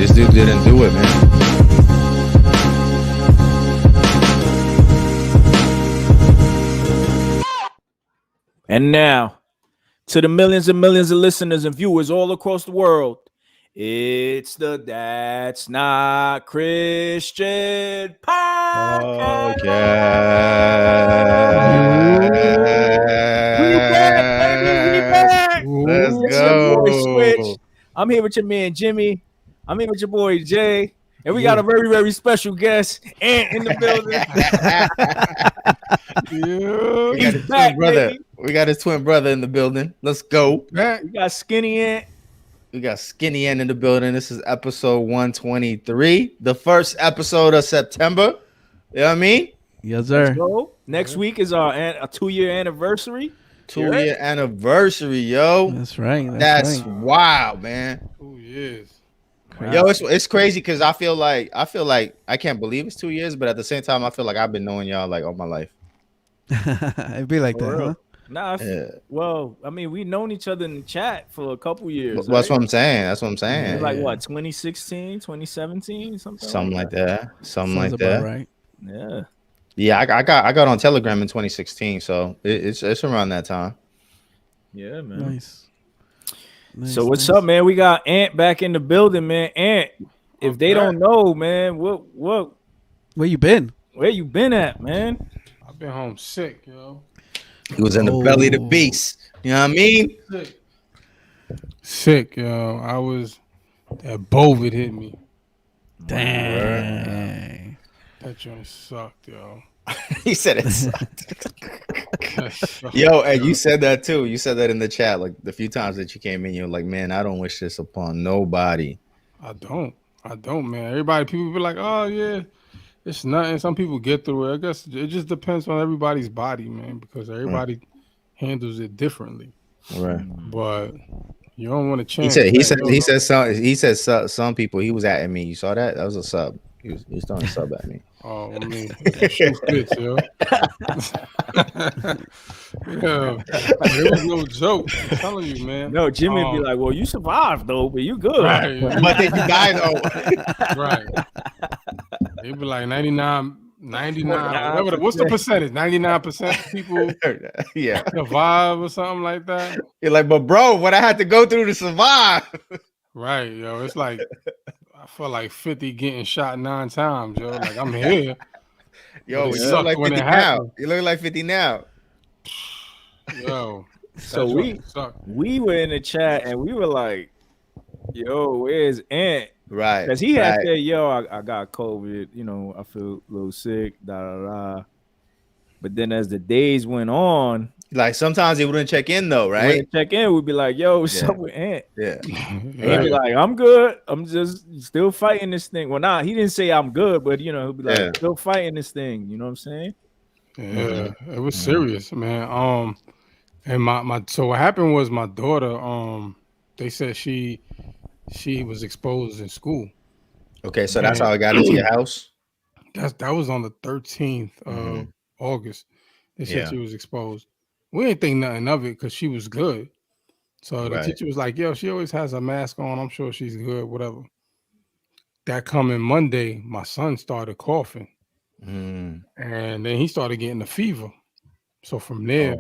This dude didn't do it, man. And now, to the millions and millions of listeners and viewers all across the world, it's the That's Not Christian podcast. We back, baby. We back. Let's It's your boy Switch. go. I'm here with your man Jimmy. I'm here with your boy Jay. And we got a very, very special guest, Ant, in the building. We got his twin brother. We got his twin brother in the building. Let's go. We got Skinny Ant. We got Skinny Ant in the building. This is episode 123, the first episode of September. You know what I mean? Yes, sir. So, next week is our 2-year anniversary. 2-year anniversary, yo. That's right. That's wild, man. 2 years. Yo, it's crazy because I feel like I can't believe it's 2 years, but at the same time, I feel like I've been knowing y'all like all my life. It'd be like that, huh? Nah, well, I mean, we've known each other in the chat for a couple years. Well, that's what I'm saying. That's what I'm saying. Like what, 2016, 2017, something like that. Something Sounds like that. Right. Yeah. Yeah, I got on Telegram in 2016, so it's around that time. Yeah, man. Nice. So what's up, man? We got Ant back in the building, man. Ant, if they don't know, man, what where you been? Where you been at, man? I've been home sick, yo. He was in the belly of the beast. You know what I mean? Sick, yo. I was that COVID hit me. Dang. That joint sucked, yo. He said it sucked. Yo, and you said that too. You said that in the chat, like the few times that you came in, you're like, man, I don't wish this upon nobody. I don't, man. People be like, oh yeah, it's nothing. Some people get through it. I guess it just depends on everybody's body, man, because everybody handles it differently. Right. But you don't want to change. He said some people. He was at me. You saw that? That was a sub. He was throwing a sub at me. Oh, I mean, shoot fits, yo. Yeah, it was no joke. I'm telling you, man. No, Jimmy would be like, well, you survived, though, but you good. Right. But then you died, though. Right. They'd be like 99, whatever. What's the percentage? 99% people survive or something like that? You're like, but bro, what I had to go through to survive. Right, yo. It's like, I feel like 50 getting shot 9 times, yo. Like, I'm here. Yo, you look like 50 now. You look like 50 now. Yo. So we were in the chat and we were like, yo, where's Ant? Right. Because he had said, yo, I got COVID. You know, I feel a little sick, But then as the days went on, like sometimes he wouldn't check in though, right? Check in, we'd be like, yo, what's up with Ant? Yeah. He'd be like, I'm good. I'm just still fighting this thing. Well, he didn't say I'm good, but you know, he'll be like, still fighting this thing. You know what I'm saying? Yeah, it was serious, man. And so what happened was my daughter, they said she was exposed in school. Okay, so that's how I got into your house? That was on the 13th of August. They said she was exposed. We didn't think nothing of it because she was good. So the teacher was like, yo, she always has a mask on. I'm sure she's good, whatever. That coming Monday, my son started coughing. And then he started getting a fever. So from there,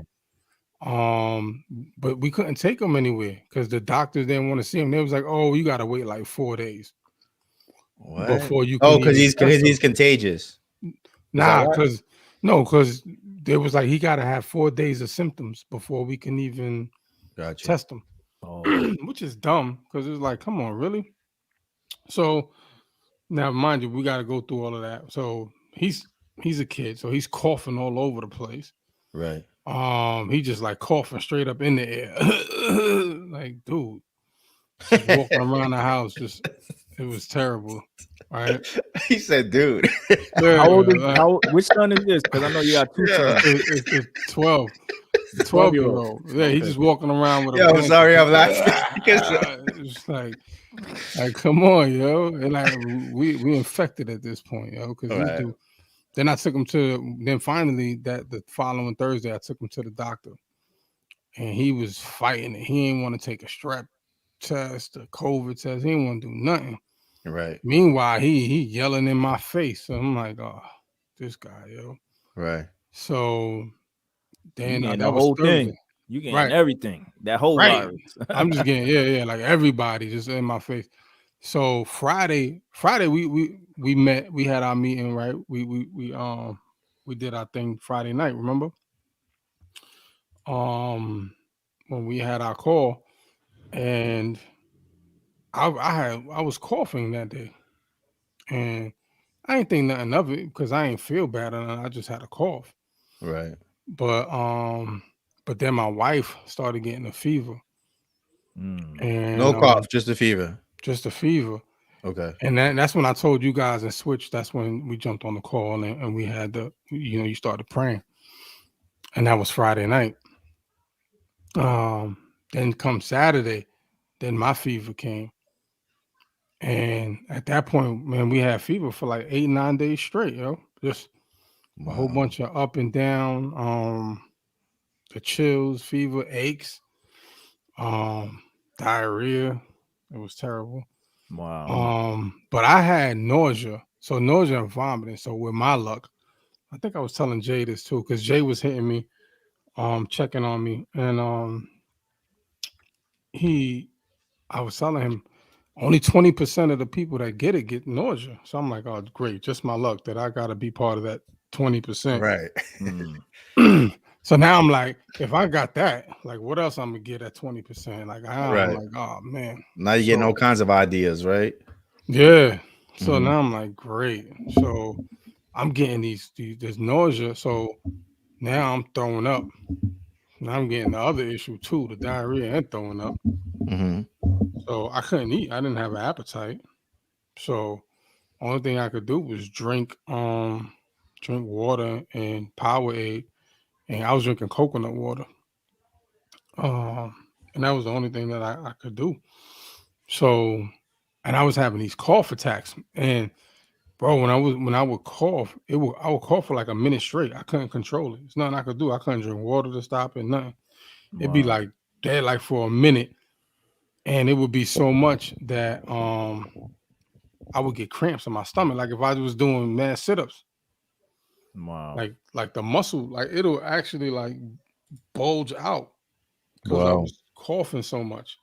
but we couldn't take him anywhere because the doctors didn't want to see him. They was like, oh, you got to wait like 4 days. What? Before you can because he's contagious. Nah, because there was like he got to have 4 days of symptoms before we can even test him. Which is dumb because it's like, come on, really? So now, mind you, we got to go through all of that. So he's a kid, so he's coughing all over the place. Right. He just like coughing straight up in the air. Like, dude, just walking around the house, it was terrible. Right? He said, dude. Yeah, how old is which son is this? Because I know you got 2 sons. It's 12. 12-year-old. Yeah, he's just walking around with a I'm sorry, I'm laughing. It's like, come on, yo. And like we infected at this point, yo. Because then I took him then finally the following Thursday, I took him to the doctor. And he was fighting it. He didn't want to take a strep test, a COVID test. He didn't want to do nothing. Right. Meanwhile, he yelling in my face. So I'm like, oh, this guy, yo. Right. So then you getting that the was whole Thursday. thing. You getting Right. everything. That whole Right. virus. I'm just getting yeah, like everybody just in my face. So Friday we met. We had our meeting. Right. We did our thing Friday night. Remember? When we had our call, and I was coughing that day, and I ain't think nothing of it because I ain't feel bad, and I just had a cough. Right. But then my wife started getting a fever, and No cough, just a fever. just a fever. Okay. And that's when I told you guys and switched. That's when we jumped on the call and we had you started praying, and that was Friday night. Then come Saturday, then my fever came. And at that point, man, we had fever for like 8-9 days straight, yo. Just a whole bunch of up and down, the chills, fever, aches, diarrhea. It was terrible. Wow. But I had nausea. So nausea and vomiting. So with my luck, I think I was telling Jay this too, because Jay was hitting me, checking on me. And I was telling him only 20% of the people that get nausea. So I'm like, oh, great. Just my luck that I got to be part of that 20%. Right. So now I'm like, if I got that, like, what else I'm going to get at 20%? Like, I'm like, oh, man. Now you get all kinds of ideas, right? Yeah. So now I'm like, great. So I'm getting this nausea. So now I'm throwing up. Now I'm getting the other issue too, the diarrhea and throwing up. So I couldn't eat. I didn't have an appetite. So only thing I could do was drink water and Powerade, and I was drinking coconut water. And that was the only thing that I could do. So, and I was having these cough attacks, and bro, when I would cough, I would cough for like a minute straight. I couldn't control it. There's nothing I could do. I couldn't drink water to stop it. Nothing. It'd be like that, like for a minute, and it would be so much that I would get cramps in my stomach. Like if I was doing mad sit-ups. Wow. Like the muscle, like it'll actually like bulge out because I was coughing so much.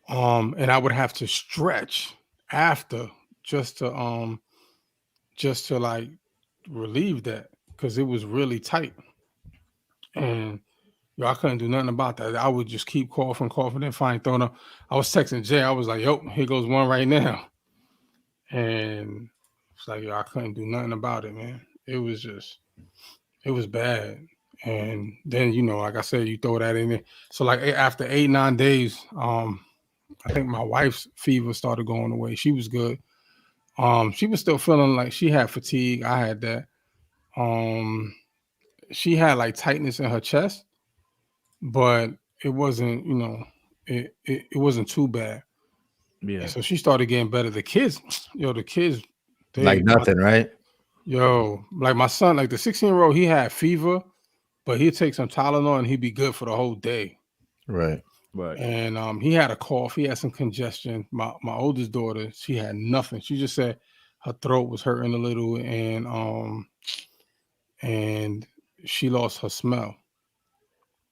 And I would have to stretch after just to like relieve that because it was really tight. And I couldn't do nothing about that. I would just keep coughing, and finally throwing up. I was texting Jay. I was like, yo, here goes one right now. And it's like, I couldn't do nothing about it, man. It was bad. And then, like I said, you throw that in there. So like after 8-9 days, I think my wife's fever started going away. She was good. She was still feeling like she had fatigue. I had that. She had like tightness in her chest, but it wasn't, it wasn't too bad. Yeah. And so she started getting better. The kids, like nothing, right? Like my son, like the 16-year-old, he had fever, but he'd take some Tylenol and he'd be good for the whole day. Right. And he had a cough. He had some congestion. My oldest daughter, she had nothing. She just said her throat was hurting a little, and she lost her smell.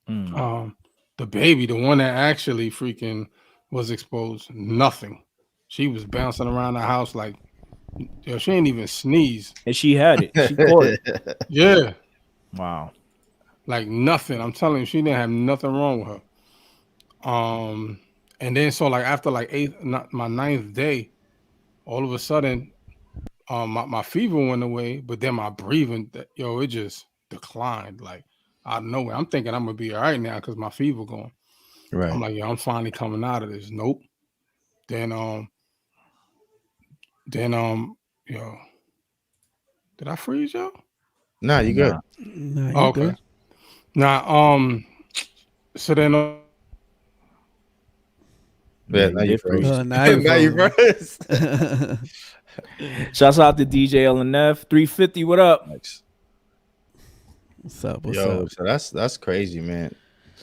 The baby, the one that actually freaking was exposed, nothing. She was bouncing around the house like, she ain't even sneeze. And she had it. She caught it. Yeah. Wow. Like nothing. I'm telling you, she didn't have nothing wrong with her. And then so like after like my 9th day, all of a sudden, my fever went away, but then my breathing, it just declined. Like out of nowhere. I'm thinking I'm gonna be all right now because my fever gone. Right. I'm like, I'm finally coming out of this. Nope. Then did I freeze y'all? No, you good. No, you okay. good. Now, so then. Yeah, now you first. Now you first. Shouts out to DJ LNF 350. What up? What's up? What's up? So that's crazy, man.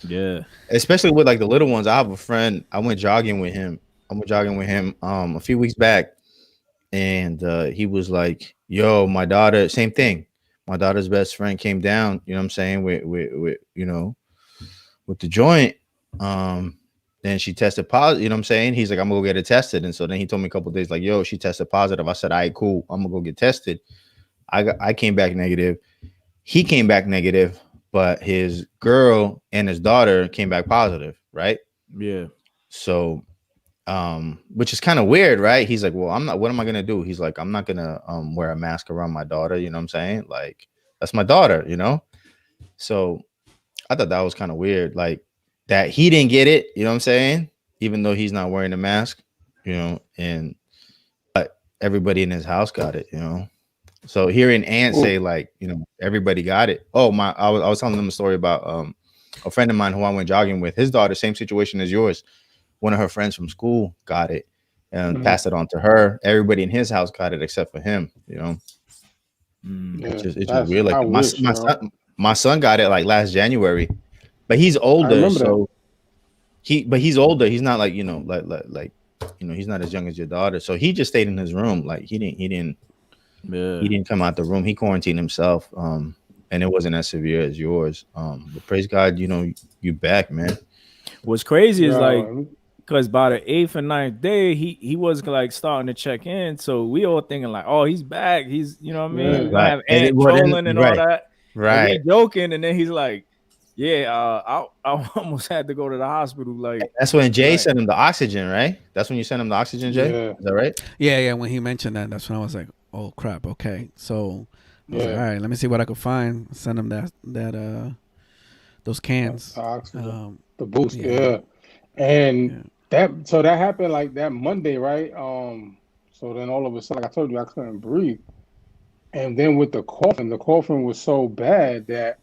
Yeah. Especially with like the little ones. I have a friend. I went jogging with him. A few weeks back, and he was like, "Yo, my daughter, same thing. My daughter's best friend came down. You know what I'm saying? With you know, with the joint. And she tested positive. You know what I'm saying? He's like, I'm gonna go get it tested. And so then he told me a couple of days, like, yo, she tested positive. I said, all right, cool. I'm gonna go get tested. I came back negative. He came back negative, but his girl and his daughter came back positive, right? Yeah. So, which is kind of weird, right? He's like, well, I'm not. What am I gonna do? He's like, I'm not gonna wear a mask around my daughter. You know what I'm saying? Like, that's my daughter. You know. So I thought that was kind of weird, like that he didn't get it. You know what I'm saying? Even though he's not wearing a mask, you know, and but everybody in his house got it. You know. So hearing Ant say like, you know, everybody got it. Oh my! I was telling them a story about a friend of mine who I went jogging with. His daughter, same situation as yours. One of her friends from school got it and passed it on to her. Everybody in his house got it except for him. You know, it's just weird. Like my son got it like last January, but he's older, so he's older. He's not like, you know, like you know, he's not as young as your daughter. So he just stayed in his room. Like he didn't come out the room. He quarantined himself. And it wasn't as severe as yours. But praise God, you know, you back, man. What's crazy is like, because by the 8th and 9th day, he was like starting to check in. So we all thinking like, oh, he's back. He's, you know what I mean? Right. Have Ant trolling and all that. Right. And we're joking. And then he's like, yeah, I almost had to go to the hospital. Like, that's when Jay sent him the oxygen, right? That's when you sent him the oxygen, Jay? Yeah. Is that right? Yeah. When he mentioned that, that's when I was like, oh crap. Okay. So I was like, all right, let me see what I could find. Send him those cans. The boost. Yeah. And that happened like that Monday, right? So then all of a sudden, like I told you, I couldn't breathe. And then with the coughing was so bad that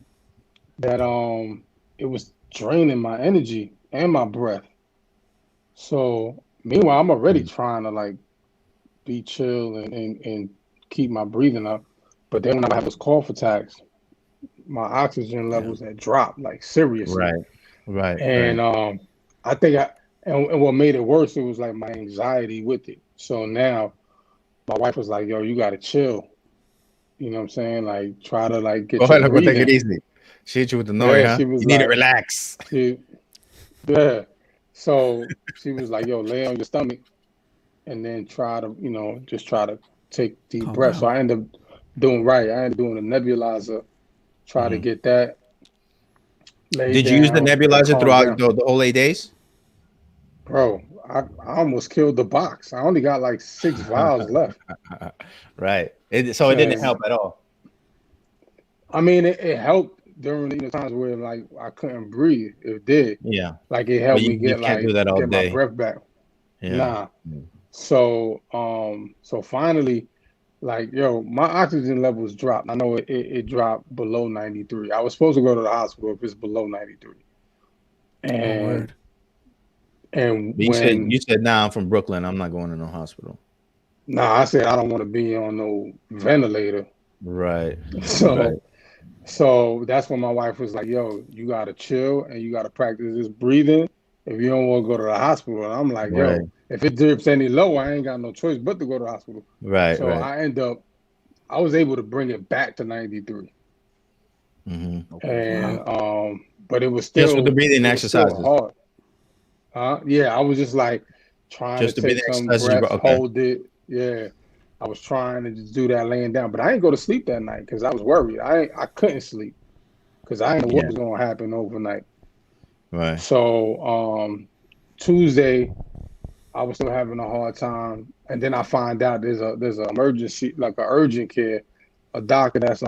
it was draining my energy and my breath. So meanwhile, I'm already trying to like be chill and keep my breathing up. But then when I have those cough attacks, my oxygen levels had dropped like seriously. Right. And I think and what made it worse, it was like my anxiety with it. So now my wife was like, yo, you gotta chill. You know what I'm saying? Like try to like get your breathing. Take it easy. She hit you with the noise, huh? You need to relax. So she was like, yo, lay on your stomach and then try to, you know, just try to take deep breaths. So I ended up doing I ended up doing a nebulizer, try to get that. Did you use the nebulizer throughout the whole 8 days? Bro, I almost killed the box. I only got like 6 vials left. Right. So it didn't help at all. I mean, it helped during the times where like I couldn't breathe. It did. Yeah. Like it helped me get my breath back. Yeah. Nah. So finally, like, yo, my oxygen levels dropped. I know it dropped below 93. I was supposed to go to the hospital if it's below 93. And you said, nah, I'm from Brooklyn. I'm not going to no hospital. Nah, I said I don't want to be on no ventilator. Right. So that's when my wife was like, yo, you gotta chill and you gotta practice this breathing if you don't want to go to the hospital. And I'm like, yo, if it dips any lower, I ain't got no choice but to go to the hospital. Right. So I was able to bring it back to 93. And but it was still just with the breathing exercises. Hard. Yeah, I was just like trying to take some breaths, hold it. Yeah. I was trying to just do that laying down, but I didn't go to sleep that night because I was worried. I couldn't sleep because I didn't know what was going to happen overnight. Right. So Tuesday, I was still having a hard time, and then I find out there's an emergency, like an urgent care, a doctor that's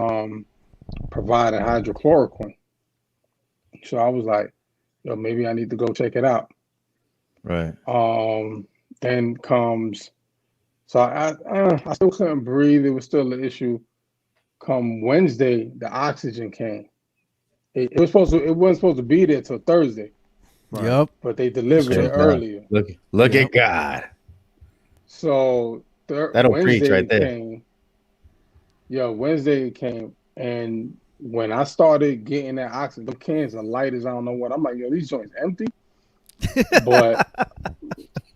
providing hydrochloroquine. So I was like, yo, maybe I need to go check it out. Right. Then comes. So I still couldn't breathe. It was still an issue. Come Wednesday, the oxygen came. It wasn't supposed to be there till Thursday. Right? Yep. But they delivered it earlier. Look at God. So that'll Wednesday preach right there. Came. Yeah, Wednesday came, and when I started getting that oxygen, the cans are light as I don't know what. I'm like, yo, these joints empty. But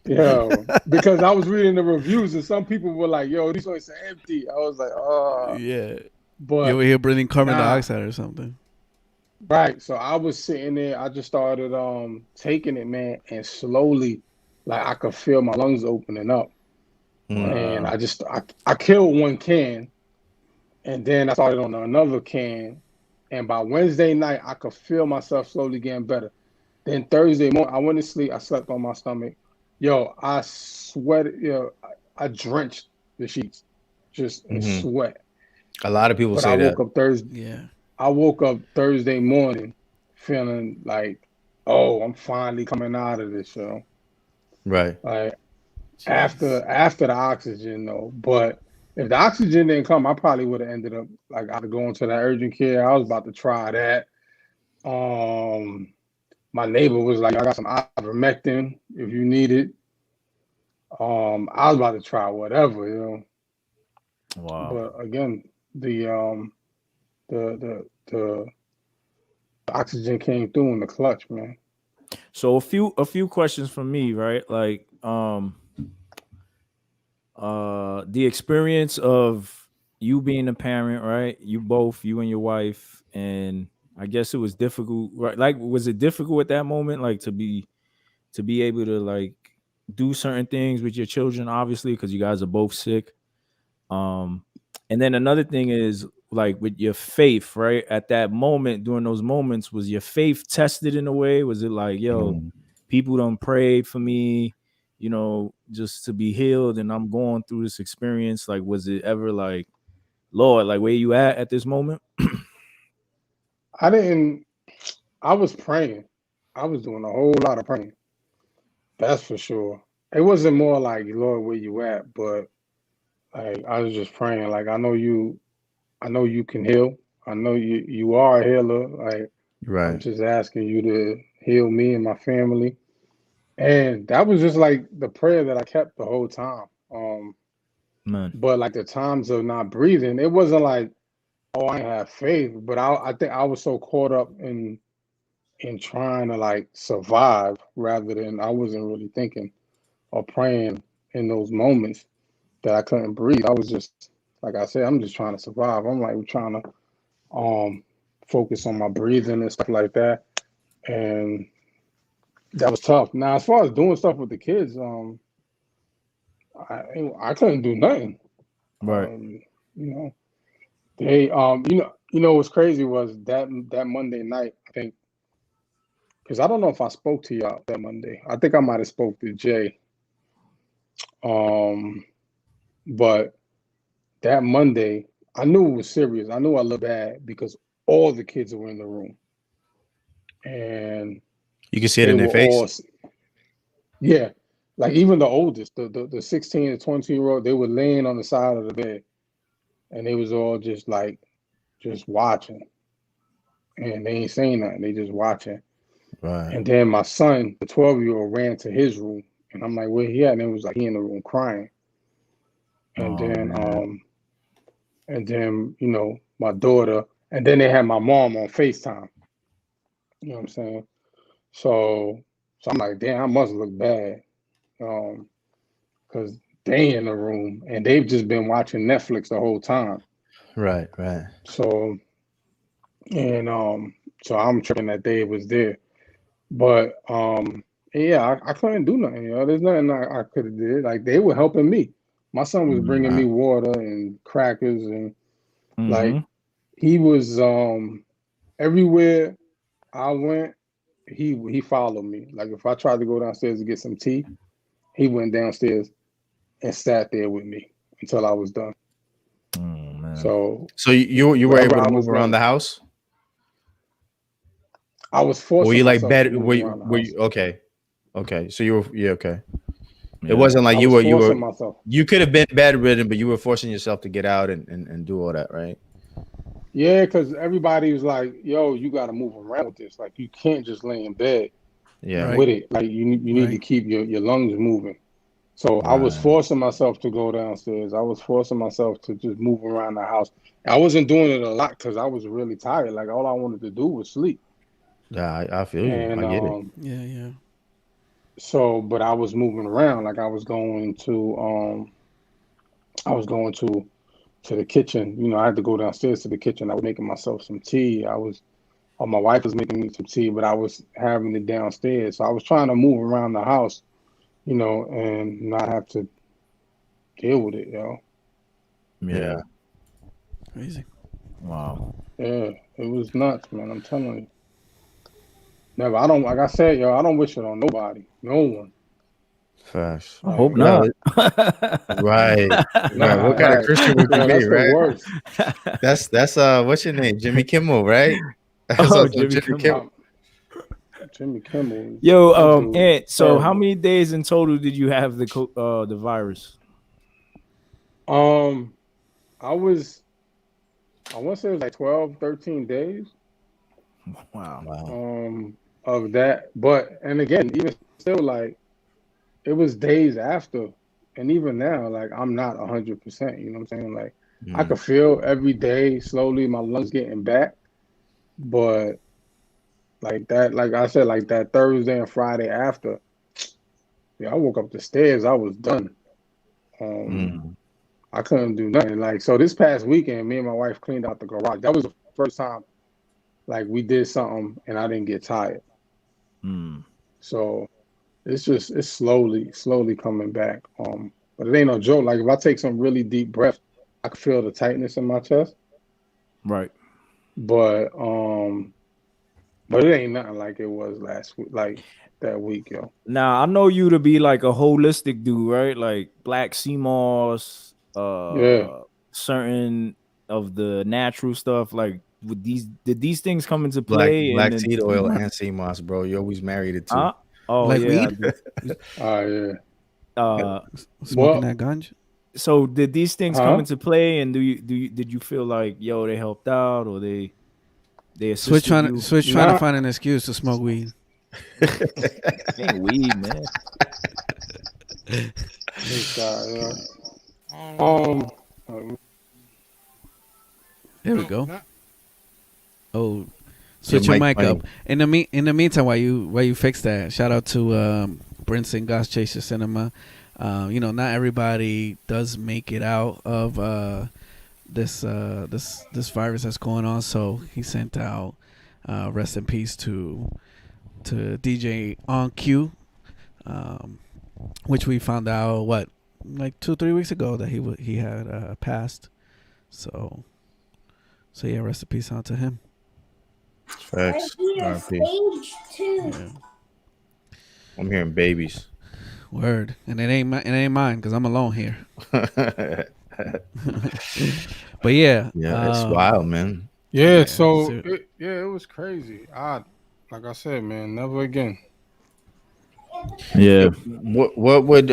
Yeah, because I was reading the reviews and some people were like, "Yo, these joints are empty." I was like, Yeah. but You were here breathing carbon nah, dioxide or something. right. So I was sitting there. I just started taking it, man, and slowly, like I could feel my lungs opening up, and I killed one can, and then I started on another can, and by Wednesday night I could feel myself slowly getting better. Then Thursday morning I went to sleep. I slept on my stomach. Yo, I sweated. Yo, I drenched the sheets just in sweat. A lot of people But say that. I woke up Thursday morning feeling like, oh, I'm finally coming out of this, yo. Right. Like after the oxygen though. But if the oxygen didn't come, I probably would have ended up like I'd going to that urgent care. I was about to try that. My neighbor was like, I got some ivermectin if you need it. I was about to try whatever, you know. Wow. But again, the oxygen came through in the clutch, man. So a few questions from me, right? Like the experience of you being a parent, right? You and your wife, and I guess it was difficult, right? Like, was it difficult at that moment, like to be able to like do certain things with your children, obviously, because you guys are both sick. And then another thing is like with your faith, right? At that moment, during those moments, was your faith tested in a way? Was it like, yo, people don't pray for me, you know, just to be healed, and I'm going through this experience? Like, was it ever like, Lord, like where you at this moment? I was praying. I was doing a whole lot of praying. That's for sure. It wasn't more like, Lord, where you at? But like I was just praying. Like I know you can heal. I know you are a healer. Like I'm just asking you to heal me and my family. And that was just like the prayer that I kept the whole time. Man. But like the times of not breathing, it wasn't like, oh, I have faith. But I think I was so caught up in trying to like survive rather than I wasn't really thinking or praying in those moments that I couldn't breathe. I was just, like I said, I'm just trying to survive. I'm like trying to focus on my breathing and stuff like that. And that was tough. Now, as far as doing stuff with the kids, I couldn't do nothing. Right. You know, they you know what's crazy was that Monday night, I think, because I don't know if I spoke to y'all that Monday. I think I might have spoke to Jay. But that Monday, I knew it was serious. I knew I looked bad because all the kids were in the room, and you can see it in their face. Yeah, like even the oldest, the 16 to 20-year-old, they were laying on the side of the bed, and they was all just like just watching, and they ain't saying nothing. They just watching. Right. And then my son, the 12-year-old, ran to his room, and I'm like, where he at? And it was like he in the room crying. And then you know, my daughter, and then they had my mom on FaceTime. You know what I'm saying? So I'm like, damn, I must look bad. Because they in the room and they've just been watching Netflix the whole time. Right. So so I'm tripping that Dave was there. But yeah, I couldn't do nothing, you know. There's nothing I could have did. Like they were helping me. My son was bringing me water and crackers and like he was everywhere I went, he followed me. Like if I tried to go downstairs to get some tea, he went downstairs and sat there with me until I was done. Man. So you were able to move around the house? I was forced. Were you like bed? Were you okay? Okay, so you were okay. Yeah. It wasn't like you were myself. You could have been bedridden, but you were forcing yourself to get out and do all that, right? Yeah, because everybody was like, "Yo, you got to move around with this. Like, you can't just lay in bed with it. Like, you need to keep your lungs moving." So I was forcing myself to go downstairs. I was forcing myself to just move around the house. I wasn't doing it a lot because I was really tired. Like all I wanted to do was sleep. Yeah, I feel you. And I get it. Yeah. So, but I was moving around. Like I was going to the kitchen. You know, I had to go downstairs to the kitchen. I was making myself some tea. My wife was making me some tea, but I was having it downstairs. So I was trying to move around the house, you know, and not have to deal with it, yo. Yeah. Crazy. Wow. Yeah, it was nuts, man. I'm telling you. Never. I don't. Like I said, yo, I don't wish it on nobody. No one. Facts. I hope Yeah, not. right. Nah, Right. What kind of right. Christian would you Yo, be, that's the right? worst. That's what's your name? Jimmy Kimmel, right? That's Oh, also Jimmy Kimmel. Jimmy Kimmel. Yo, Dude, Ant, so how terrible. many days in total did you have the virus? I want to say it was like 12, 13 days. Wow. Of that. But and again, even still, like it was days after, and even now, like I'm not 100%. You know what I'm saying? Like I could feel every day slowly my lungs getting back, but like that, like I said, like that Thursday and Friday after, yeah, I woke up the stairs. I was done. I couldn't do nothing. Like so, this past weekend, me and my wife cleaned out the garage. That was the first time like we did something and I didn't get tired. So it's slowly coming back. But it ain't no joke. Like if I take some really deep breath, I can feel the tightness in my chest. Right. But it ain't nothing like it was last week, like that week, yo. Now I know you to be like a holistic dude, right? Like black sea moss, Yeah. certain of the natural stuff. Like did these things come into play? Black seed oil and sea moss, bro. You always married it too. Oh like yeah. weed? Yeah. Smoking that ganja. So did these things come into play, and did you feel like yo they helped out or they assisted you? Switch trying to find an excuse to smoke weed. Ain't weed, man. This guy, yeah. There we go. Oh, switch your mic up. In the meantime, while you fix that, shout out to Brinson Goss Chaser Cinema. You know, not everybody does make it out of this virus that's going on. So he sent out rest in peace to DJ On Q, which we found out like 2-3 weeks ago that he had passed. So yeah, rest in peace out to him. Facts. Yeah. I'm hearing babies. Word, and it ain't mine because I'm alone here. But yeah, it's wild, man. Yeah, so it was crazy. Like I said, man, never again. Yeah. What would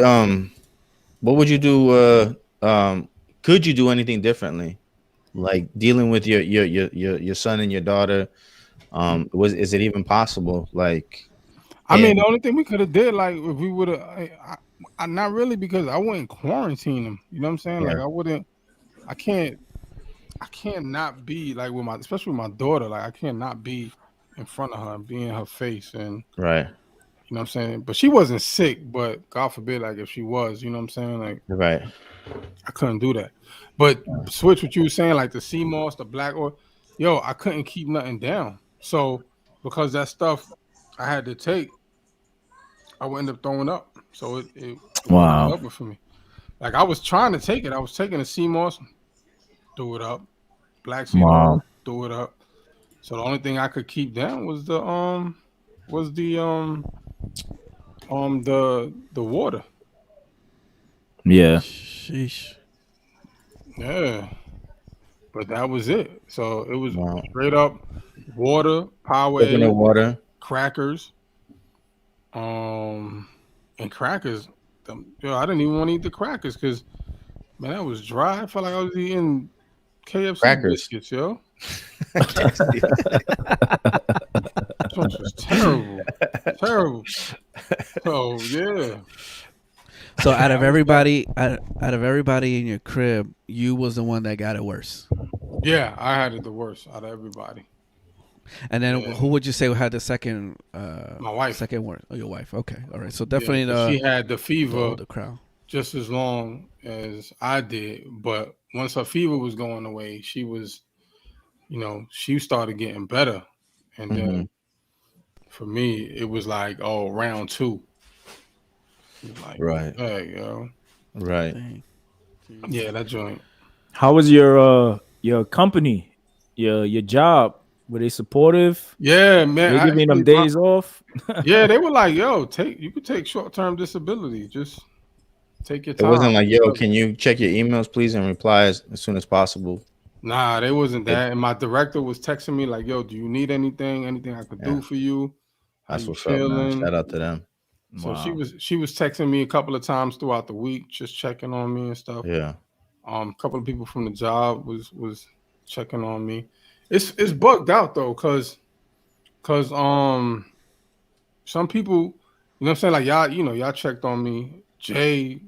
you do? Could you do anything differently, like dealing with your son and your daughter? Is it even possible? Like, I mean, the only thing we could have did, like, if we would have, I not really, because I wouldn't quarantine them. You know what I'm saying? Yeah. Like, I can't not be like especially with my daughter. Like, I can't not be in front of her and be in her face, and right. You know what I'm saying? But she wasn't sick, but God forbid, like if she was, you know what I'm saying? Like, right. I couldn't do that. But switch what you were saying, like the sea moss, the black oil, yo, I couldn't keep nothing down. So because that stuff I had to take, I would end up throwing up. So it wow. over for me. Like I was trying to take it. I was taking the sea moss, threw it up. Black sea moss, threw it up. So the only thing I could keep down was the water. Yeah. Sheesh. Yeah. But that was it. So it was straight up water, Powerade, water, crackers. And crackers. Yo, I didn't even want to eat the crackers because man, that was dry. I felt like I was eating KFC biscuits, yo. This was terrible. Terrible. So yeah. So out of everybody in your crib, you was the one that got it worse. Yeah, I had it the worst out of everybody. And then who would you say had the second? My wife. Second word. Oh, your wife. Okay. All right. So definitely she had the fever the crowd just as long as I did. But once her fever was going away, she was, she started getting better. And then for me, it was like, round 2. Like, right. Hey, yo. Right. Dang. Yeah, that joint. How was your company, your job? Were they supportive? Yeah, man. They giving them days off? Yeah, they were like, yo, you could take short-term disability. Just take your time. It wasn't like, yo, can you check your emails, please, and reply as soon as possible? Nah, they wasn't that. And my director was texting me like, yo, do you need anything? Anything I could do for you? How That's you what's feeling? up, man. Shout out to them. So she was texting me a couple of times throughout the week, just checking on me and stuff. Yeah. A couple of people from the job was checking on me. It's bugged out though, cause some people, you know what I'm saying, like y'all checked on me. Jay,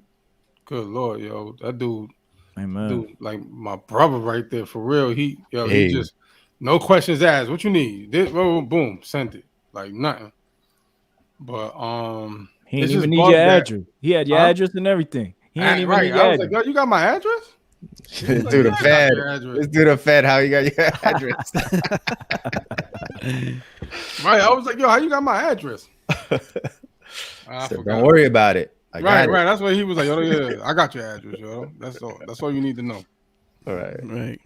good Lord, yo, that dude, like my brother right there for real. He just no questions asked. What you need? This, boom, send it. Like nothing. But he didn't even need your address. He had your address and everything. He didn't even need your I was address. like, yo, you got my address? Let's do the Fed. Let's do the Fed. How you got your address? Right. I was like, yo, how you got my address? So don't worry about it. Right. That's what he was like. Yo, yeah, I got your address, yo. That's all. That's all you need to know. All right.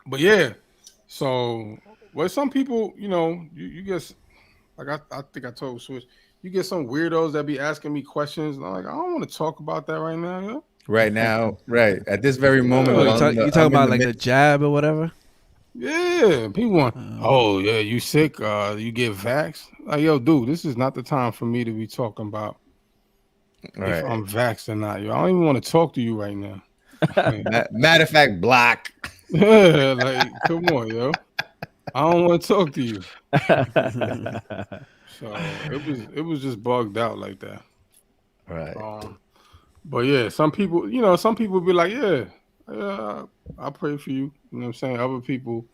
But yeah. So, some people, you get, like I think I told Switch, you get some weirdos that be asking me questions. And I'm like, I don't want to talk about that right now, yo. Right now, right at this very moment. You talk about like the jab or whatever. Yeah, people want. Yeah, you sick? You get vaxxed? Like, yo, dude, this is not the time for me to be talking about if I'm vaxxed or not. Yo, I don't even want to talk to you right now. Matter of fact, block. Yeah, like, come on, yo. I don't want to talk to you. So it was just bugged out like that. Right. But yeah, some people be like, yeah, I pray for you. You know what I'm saying? Other people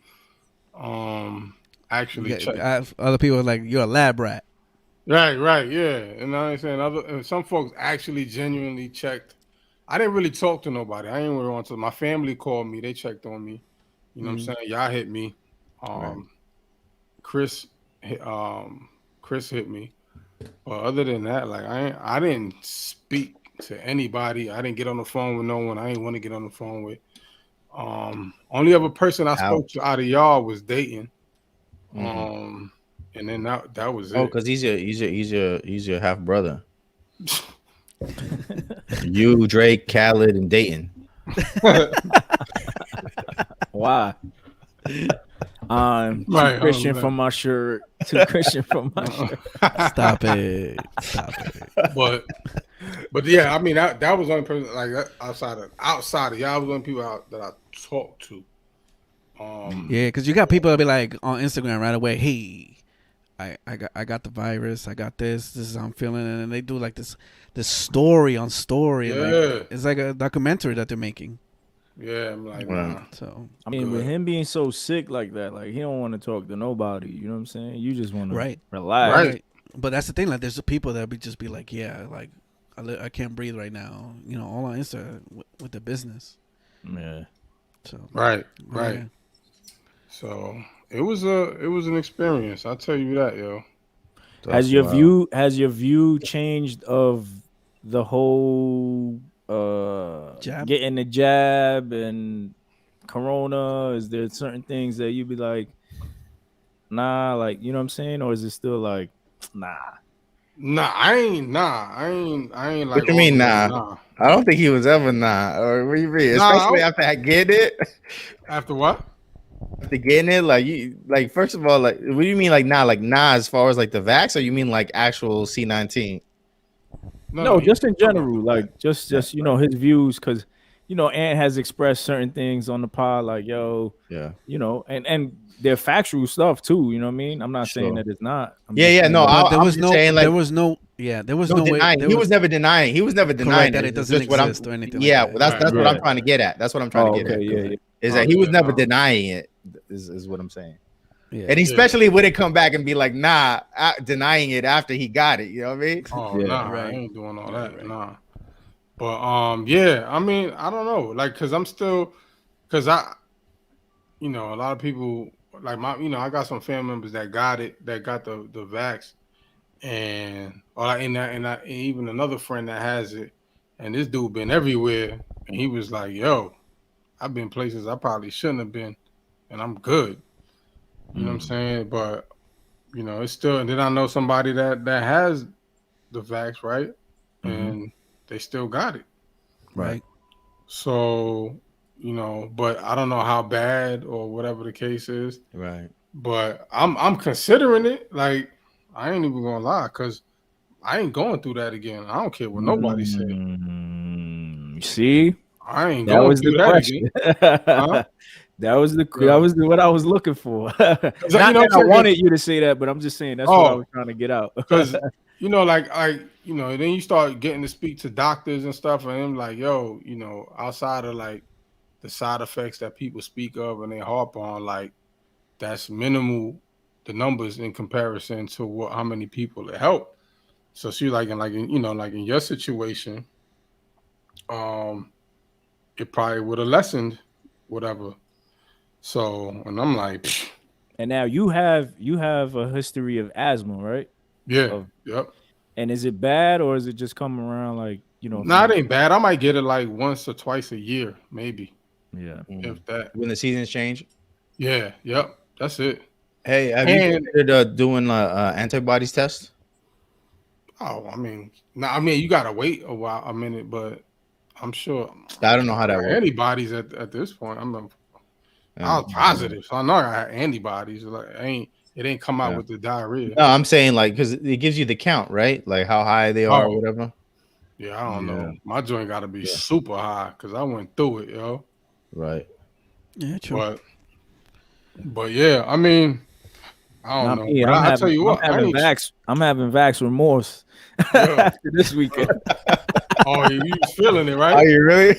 actually check. Other people are like, you're a lab rat. Right, yeah. And I'm saying some folks actually genuinely checked. I didn't really talk to nobody. I didn't really want to. My family called me. They checked on me. You know what I'm saying? Y'all hit me. Chris hit me. But other than that, like I didn't speak to anybody. I didn't get on the phone with no one I didn't want to get on the phone with. Only other person I spoke to out of y'all was Dayton. And then that was it. Oh, because he's your half brother. You, Drake, Khaled, and Dayton. Why? Too Christian from my shirt. Too Christian from my shirt. Stop it. But yeah, I mean that was the only person like outside of y'all was the only people that I talked to. Yeah, because you got people that be like on Instagram right away. Hey, I got the virus. I got this. This is how I'm feeling, and they do like this story on story. Yeah, like, it's like a documentary that they're making. Yeah, I'm like, nah. So I mean, with him being so sick like that, like he don't want to talk to nobody. You know what I'm saying? You just want to relax. Right. But that's the thing. Like, there's the people that just be like, yeah, like I can't breathe right now. You know, all on Insta with the business. Yeah. So right. Yeah. So it was an experience. I'll tell you that, yo. Has your view changed of the whole getting the jab and corona? Is there certain things that you'd be like, nah, like, you know what I'm saying? Or is it still like, nah? I ain't like. What you mean, nah? I don't think he was ever nah. Or what do you mean? Especially after I get it. After what? After getting it, first of all, like, what do you mean, like nah, as far as like the vax, or you mean like actual C-19? No, just in general, like just his views, because Ant has expressed certain things on the pod, like and they're factual stuff too. You know what I mean? I'm not saying that it's not. There was no way. He was never denying. He was never denying that it doesn't exist or anything. Yeah, like that's what I'm trying to get at. That's what I'm trying to get at. Is that he was never denying it? Is what I'm saying. Yeah. And especially when it come back and be like, nah, denying it after he got it. You know what I mean? Oh, nah, right. I ain't doing all that. Right. Nah. But yeah, I mean, I don't know. Like, cause a lot of people like I got some family members that got it, that got the vax, and even another friend that has it, and this dude been everywhere, and he was like, yo, I've been places I probably shouldn't have been, and I'm good. You know what I'm saying? But it's still. And then I know somebody that has the vax, right? And they still got it, right? So but I don't know how bad or whatever the case is, right? But I'm considering it. Like, I ain't even gonna lie, because I ain't going through that again. I don't care what nobody said. See, I ain't going through that again. Huh? That was what I was looking for. Not that I wanted you to say that, but I'm just saying that's what I was trying to get out. Because then you start getting to speak to doctors and stuff, and I'm like, yo, outside of like the side effects that people speak of and they harp on, like, that's minimal, the numbers in comparison to how many people it helped. So she like in your situation, it probably would have lessened whatever. So, and I'm like, pfft. And now you have a history of asthma, right? Yeah. Yep. And is it bad, or is it just coming around like, Nah, it ain't bad. I might get it like once or twice a year, maybe. Yeah. If that. When the seasons change. Yeah. Yep. That's it. Hey, have you considered doing antibodies test? Oh, I mean, you gotta wait a minute, but I'm sure. I don't know how that works. Antibodies at this point. I was positive, so I know I had antibodies. Like, it ain't come out with the diarrhea. No, I'm saying like because it gives you the count, right? Like how high they are, or whatever. Yeah, I don't know. My joint got to be super high because I went through it, yo. Right. Yeah, true. But yeah, I mean, I don't know. But I'll tell you what, I'm having vax remorse after this weekend. Oh, you feeling it, right? Are you really?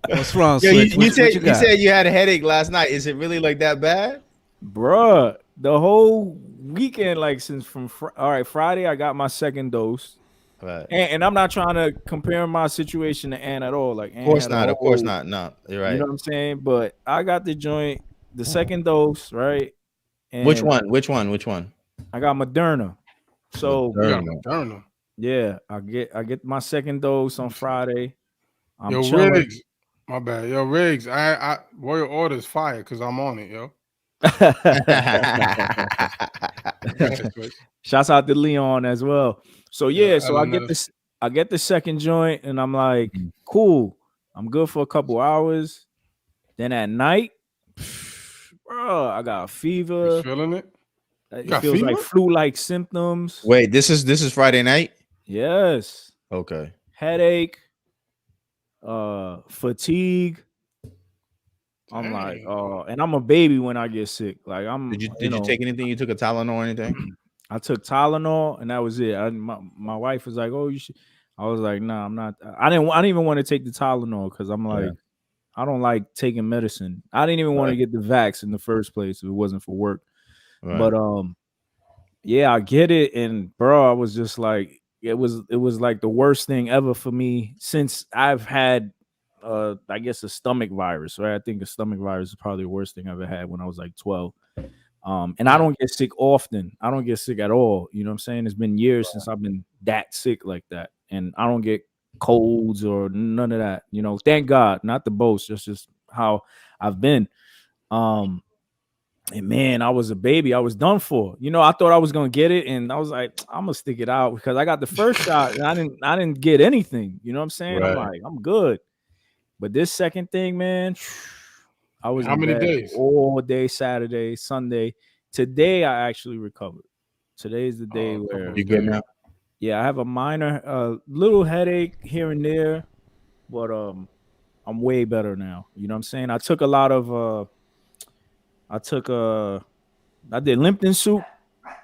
What's wrong? Yeah, you said you had a headache last night. Is it really like that bad? Bruh, the whole weekend, like since Friday, I got my second dose. Right. And I'm not trying to compare my situation to Ann at all. Like, of course not. No, you're right. You know what I'm saying? But I got the joint, the second dose, right? And Which one? I got Moderna. So Moderna. Yeah, I get my second dose on Friday. Yo, chilling. Riggs, my bad. Yo, Riggs, I Royal Order's fire because I'm on it, yo. Shouts out to Leon as well. So so I get the second joint, and I'm like, cool. I'm good for a couple hours. Then at night, bro, I got a fever. You feeling it? It feels like flu-like symptoms. Wait, this is Friday night? Yes. Okay. Headache, fatigue. I'm like, and I'm a baby when I get sick. Like Did you take anything? You took a Tylenol or anything? I took Tylenol, and that was it. My wife was like, "Oh, you should." I was like, "Nah, I'm not." I didn't even want to take the Tylenol because I'm like, I don't like taking medicine. I didn't even want to get the vax in the first place if it wasn't for work. Right. But I get it, and bro, I was just like, it was like the worst thing ever for me since I've had. I guess a stomach virus, right? I think a stomach virus is probably the worst thing I ever had when I was like 12. And I don't get sick often. I don't get sick at all. You know what I'm saying? It's been years since I've been that sick like that. And I don't get colds or none of that. You know, thank God, not the boast, just how I've been. And man, I was a baby. I was done for. You know, I thought I was gonna get it, and I was like, I'm gonna stick it out because I got the first shot and I didn't get anything. You know what I'm saying? Right. I'm like, I'm good. But this second thing, man, I was how many days? All day, Saturday, Sunday. Today, I actually recovered. Today is the day where you good now. Yeah, I have a minor, little headache here and there, but I'm way better now. You know what I'm saying? I took a lot of, I did Lipton soup,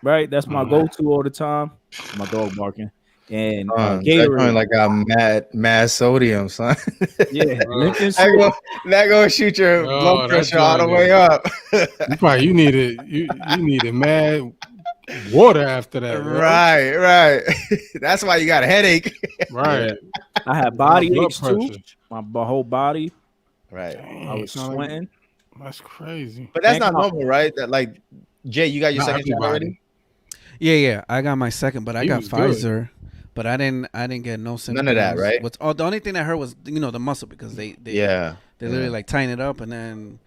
right? That's my go-to all the time. My dog barking. and that Gatorade. joint like got mad sodium, son. Yeah, Lipton that Switch. that gonna shoot your blood pressure all the way up. You needed mad water after that. Right. That's why you got a headache. Right. Yeah. I had body blood aches too. pressure. My whole body. Right. I was sweating. That's crazy. But that's not normal, right? That like Jay, you got your second shot already? Yeah. I got my second, but I got Pfizer. Good. But I didn't get no symptoms. None of that, right? The only thing I heard was the muscle, because they literally like tighten it up and then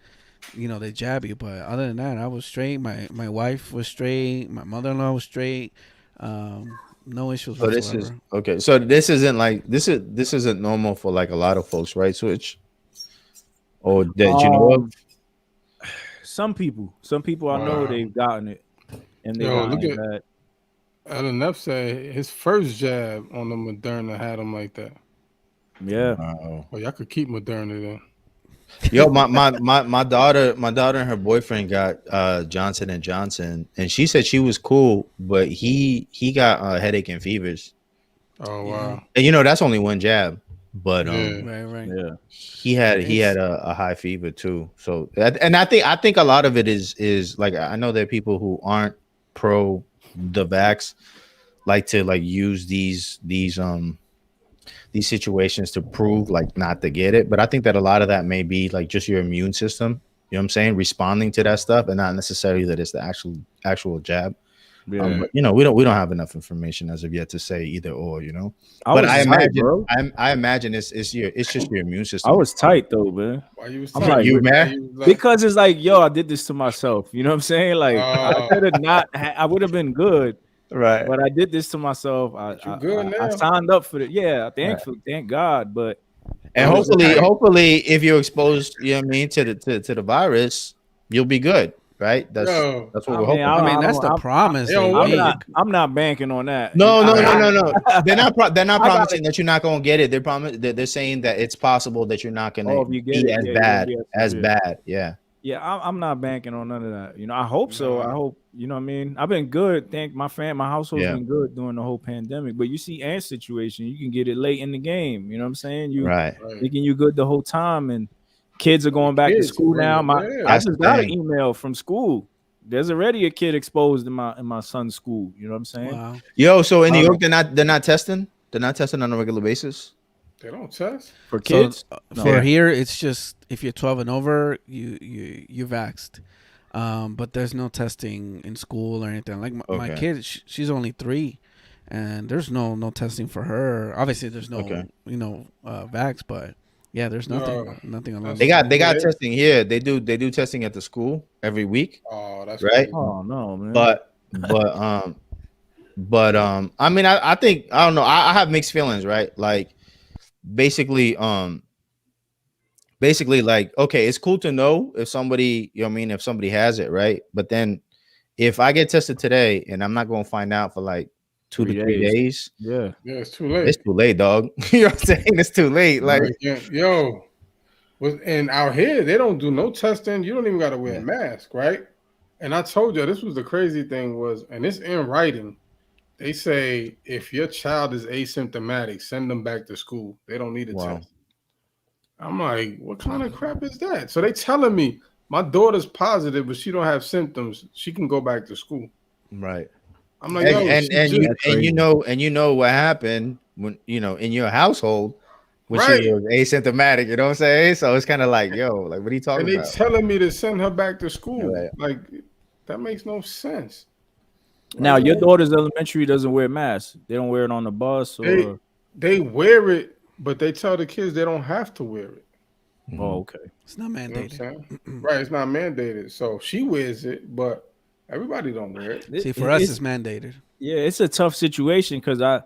they jab you. But other than that, I was straight. My wife was straight. My mother-in-law was straight. No issues whatsoever. So this isn't like this isn't normal for like a lot of folks, right? Switch. Or that you know of? Some people I know they've gotten it, and they look at that. Enough say his first jab on the Moderna had him like that. Yeah. Well, y'all could keep Moderna then. Yo, my daughter and her boyfriend got Johnson and Johnson, and she said she was cool, but he got headache and fevers. Oh wow! And that's only one jab, but right. Yeah, he had a high fever too. So and I think a lot of it is like, I know there are people who aren't pro the vax like to like use these situations to prove like not to get it, but I think that a lot of that may be like just your immune system, you know what I'm saying, responding to that stuff, and not necessarily that it's the actual jab. But we don't have enough information as of yet to say either or, but I imagine it's just your immune system. I was tight though, man. Why you was I'm like, you mad? Because it's like, yo, I did this to myself, you know what I'm saying? Like I could have not I would have been good. Right, but I did this to myself. I signed up for it. Yeah, thank God. But hopefully, if you're exposed, you know what I mean, to the virus, you'll be good, right? That's what we're hoping. I mean, that's the promise. I'm not banking on that. No. They're not promising that you're not gonna get it. They're saying that it's possible that you're not gonna be as bad. Yeah. Yeah, I'm not banking on none of that. I hope so. I hope, what I mean? I've been good. My household's been good during the whole pandemic. But you see Ant's situation, you can get it late in the game. You know what I'm saying? Thinking you good the whole time, and kids are going back to school now. I just got an email from school. There's already a kid exposed in my son's school. You know what I'm saying? Wow. Yo, so in New York, they're not testing? They're not testing on a regular basis? They don't test for kids. Here, it's just if you're 12 and over, you vaxxed. But there's no testing in school or anything. Like my kid, she's only 3, and there's no testing for her. Obviously, there's no vax, but yeah, there's nothing along. They got testing here. They do testing at the school every week. Oh, that's right. Crazy. Oh no, man. But I mean, I think, I don't know. I have mixed feelings, right? Like, basically like, okay, it's cool to know if somebody, if somebody has it, right? But then if I get tested today and I'm not going to find out for like 2 to 3 days, it's too late. It's too late, dog. You know what I'm saying? It's too late. Like, and out here they don't do no testing. You don't even got to wear a mask, right? And I told you, this was the crazy thing was, and it's in writing. They say if your child is asymptomatic, send them back to school. They don't need a test. I'm like, what kind of crap is that? So they telling me my daughter's positive, but she don't have symptoms. She can go back to school. Right. I'm like, you know what happened when in your household when she was asymptomatic. You know what I'm saying? So it's kind of like, yo, like, what are you talking about? And they telling me to send her back to school. Right. Like, that makes no sense. Now, your daughter's elementary doesn't wear masks. They don't wear it on the bus, or they wear it, but they tell the kids they don't have to wear it. Oh, okay. It's not mandated. Right, it's not mandated. So she wears it, but everybody don't wear it. See, for us, it's mandated. Yeah, it's a tough situation because I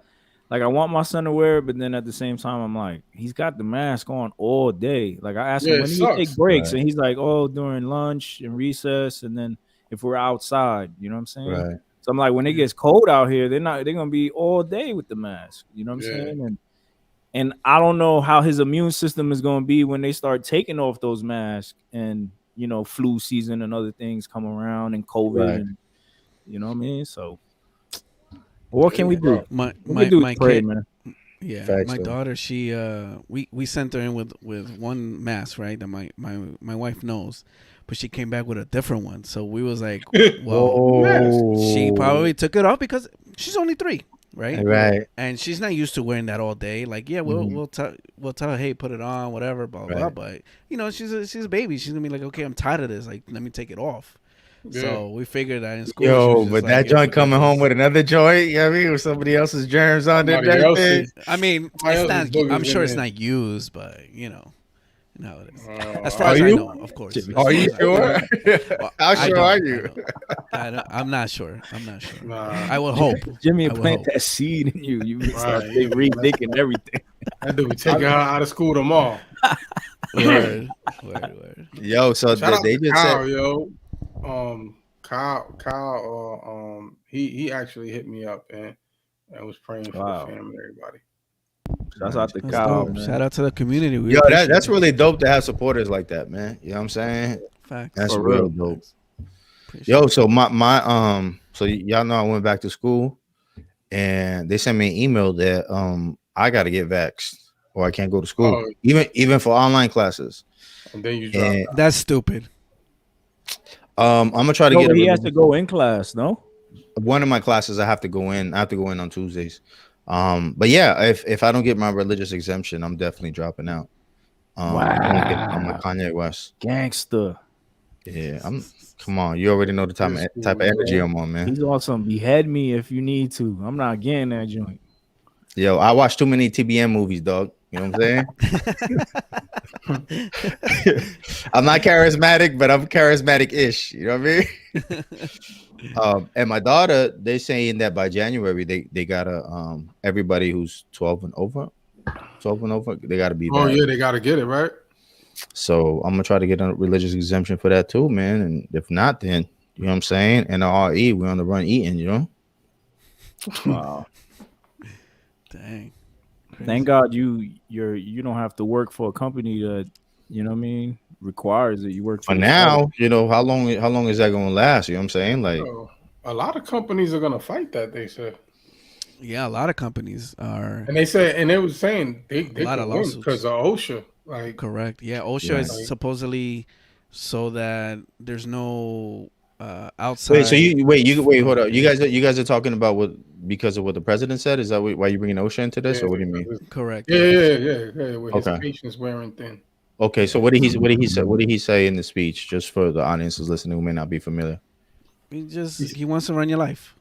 want my son to wear it, but then at the same time, I'm like, he's got the mask on all day. Like, I asked him, when do you take breaks? Right. And he's like, oh, during lunch and recess, and then if we're outside, you know what I'm saying? Right. So I'm like, when it gets cold out here, they're gonna be all day with the mask. You know what I'm saying? And I don't know how his immune system is gonna be when they start taking off those masks and flu season and other things come around and COVID and you know what I mean? So What can we do? My pray, kid, man. yeah, Facts, my though. daughter, she we sent her in with one mask, right, that my wife knows, but she came back with a different one. So we was like, well, she probably took it off because she's only 3, right? Right. And she's not used to wearing that all day. Like, yeah, we'll tell her, hey, put it on, whatever, blah blah. But she's a baby. She's gonna be like, okay, I'm tired of this. Like, let me take it off. Yeah. So we figured that in school. Yo, but like, that joint coming home with another joint, you know what I mean? With somebody else's germs on it. I mean, it's not, I'm sure it's not used, but you know how it is. As far as I know, of course. Are you sure? How sure are you? I'm not sure. I will hope. Jimmy plant that seed in you. You start rethinking everything. That dude taking her out of school tomorrow. Word. Yo, so they just Kyle, said, yo. Kyle, he actually hit me up and was praying for the family and everybody. Shout out to Kyle. Shout out to the community. Yo, that's really dope to have supporters like that, man. You know what I'm saying? Facts. That's real dope. Yo, so so y'all know I went back to school, and they sent me an email that I got to get vaxxed or I can't go to school, even for online classes. And then you drop. That's stupid. I'm gonna try to get. He has to go in class. No, one of my classes I have to go in. I have to go in on Tuesdays. But yeah, if I don't get my religious exemption, I'm definitely dropping out. I'm like Kanye West. Gangster. Yeah, come on, you already know the type of energy I'm on, man. He's awesome. Behead me if you need to. I'm not getting that joint. Yo, I watch too many TBN movies, dog. You know what I'm saying? I'm not charismatic, but I'm charismatic-ish. You know what I mean? And my daughter, they're saying that by January they gotta everybody who's 12 and over, they gotta be. Oh yeah, they gotta get it right. So I'm gonna try to get a religious exemption for that too, man. And if not, then you know what I'm saying. And RE, we're on the run eating, you know. Wow. Dang. Crazy. Thank God you don't have to work for a company that, you know what I mean, requires that you work for. But now, you know, how long is that gonna last? You know what I'm saying? Like a lot of companies are gonna fight that, they said. Yeah, a lot of companies are. And they said, and they was saying they a lot of lawsuits because of OSHA. Like correct. Yeah, OSHA is supposedly so that there's no outside. Wait, hold up. You guys are talking about because of what the president said? Is that why you bringing OSHA into this, or what do you mean? Correct. Yeah. With his patients wearing thin. Okay, so what did he say in the speech? Just for the audiences listening who may not be familiar. He wants to run your life.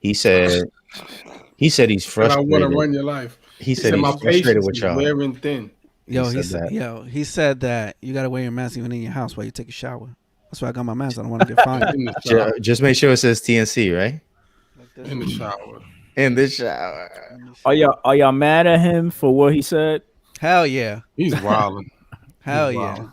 He said he's frustrated. I want to run your life. He said he's frustrated with y'all. Wearing thin. He said that you gotta wear your mask even in your house while you take a shower. That's why I got my mask. I don't want to get fined. Just make sure it says TNC, right? In the shower. In the shower. Are y'all mad at him for what he said? Hell yeah. He's wilding. Hell yeah.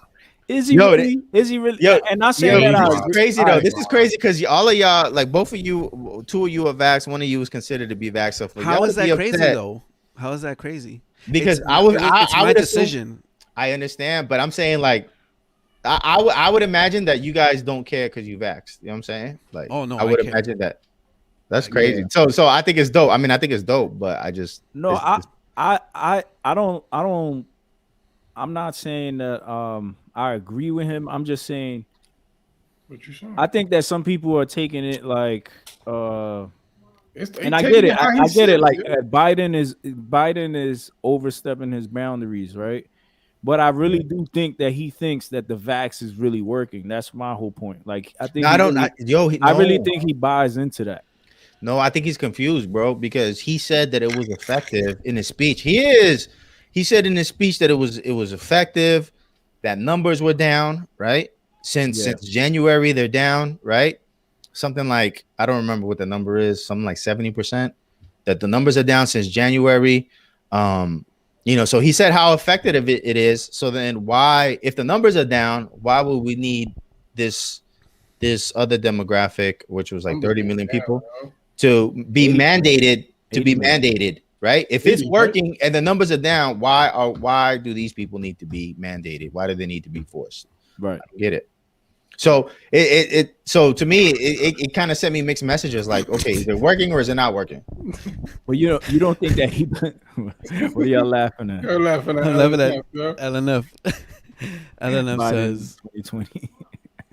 Is he really? Is he really? Yo, and not saying that this is crazy though. This is crazy because all of y'all, like both of you, 2 of you are vaxxed. 1 of you is considered to be vaxxed. So how is that crazy though? How is that crazy? Because it's my decision. I understand, but I'm saying like I would imagine that you guys don't care because you vaxxed. You know what I'm saying? Like, oh no, I would imagine that. That's crazy. Yeah. So I think it's dope. I mean, I think it's dope, but I just I don't. I'm not saying that I agree with him. I'm just saying. What you saying? I think that some people are taking it like. And I get it. I get it. Like Biden is overstepping his boundaries, right? But I really do think that he thinks that the vax is really working. That's my whole point. Like I think I really think he buys into that. No, I think he's confused, bro, because he said that it was effective in his speech. He said in his speech that it was effective, that numbers were down, right? Since January, they're down, right? Something like, I don't remember what the number is, something like 70%, that the numbers are down since January. So he said how effective it is. So then why, if the numbers are down, why would we need this other demographic, which was like 30 million people, to be mandated, right? If it's working and the numbers are down, why do these people need to be mandated? Why do they need to be forced? Right. I get it. So so to me it kind of sent me mixed messages like, okay, is it working or is it not working? Well, you don't think that he what are y'all laughing at? You're laughing at I'm laughing at LNF, LNF. LNF Biden says 2020.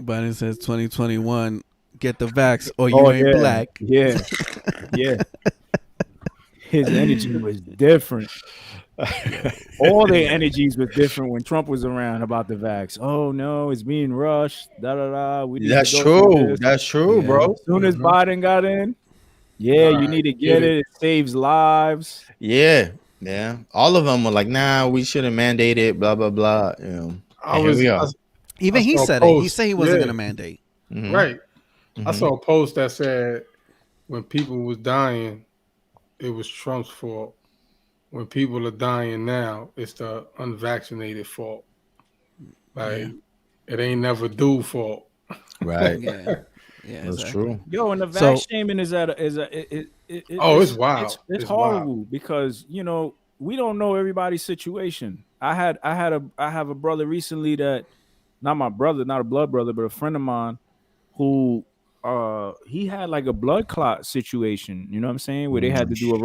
Biden says 2021, get the vax or you Oh ain't yeah, black. yeah, yeah. His energy was different. All their energies was different when Trump was around about the vax. Oh no, it's being rushed. Da da da. We need That's to go through true. this. That's true, Yeah. bro. As soon as Biden got in, yeah, you need to get it. It saves lives. Yeah. Yeah. All of them were like, nah, we shouldn't mandate it, blah, blah, blah. You know. Here we are. Even he said it. He said he wasn't gonna mandate. Mhm. Right. I Mhm. saw a post that said when people was dying, it was Trump's fault. When people are dying now, it's the unvaccinated fault. Like it ain't never do fault. Right. Yeah. Yeah, That's exactly. true. Yo, and the So- vax shaming is at it's wild. It's It's horrible because we don't know everybody's situation. I have a brother recently that, not my brother, not a blood brother, but a friend of mine who he had like a blood clot situation. You know what I'm saying? Where they had to do a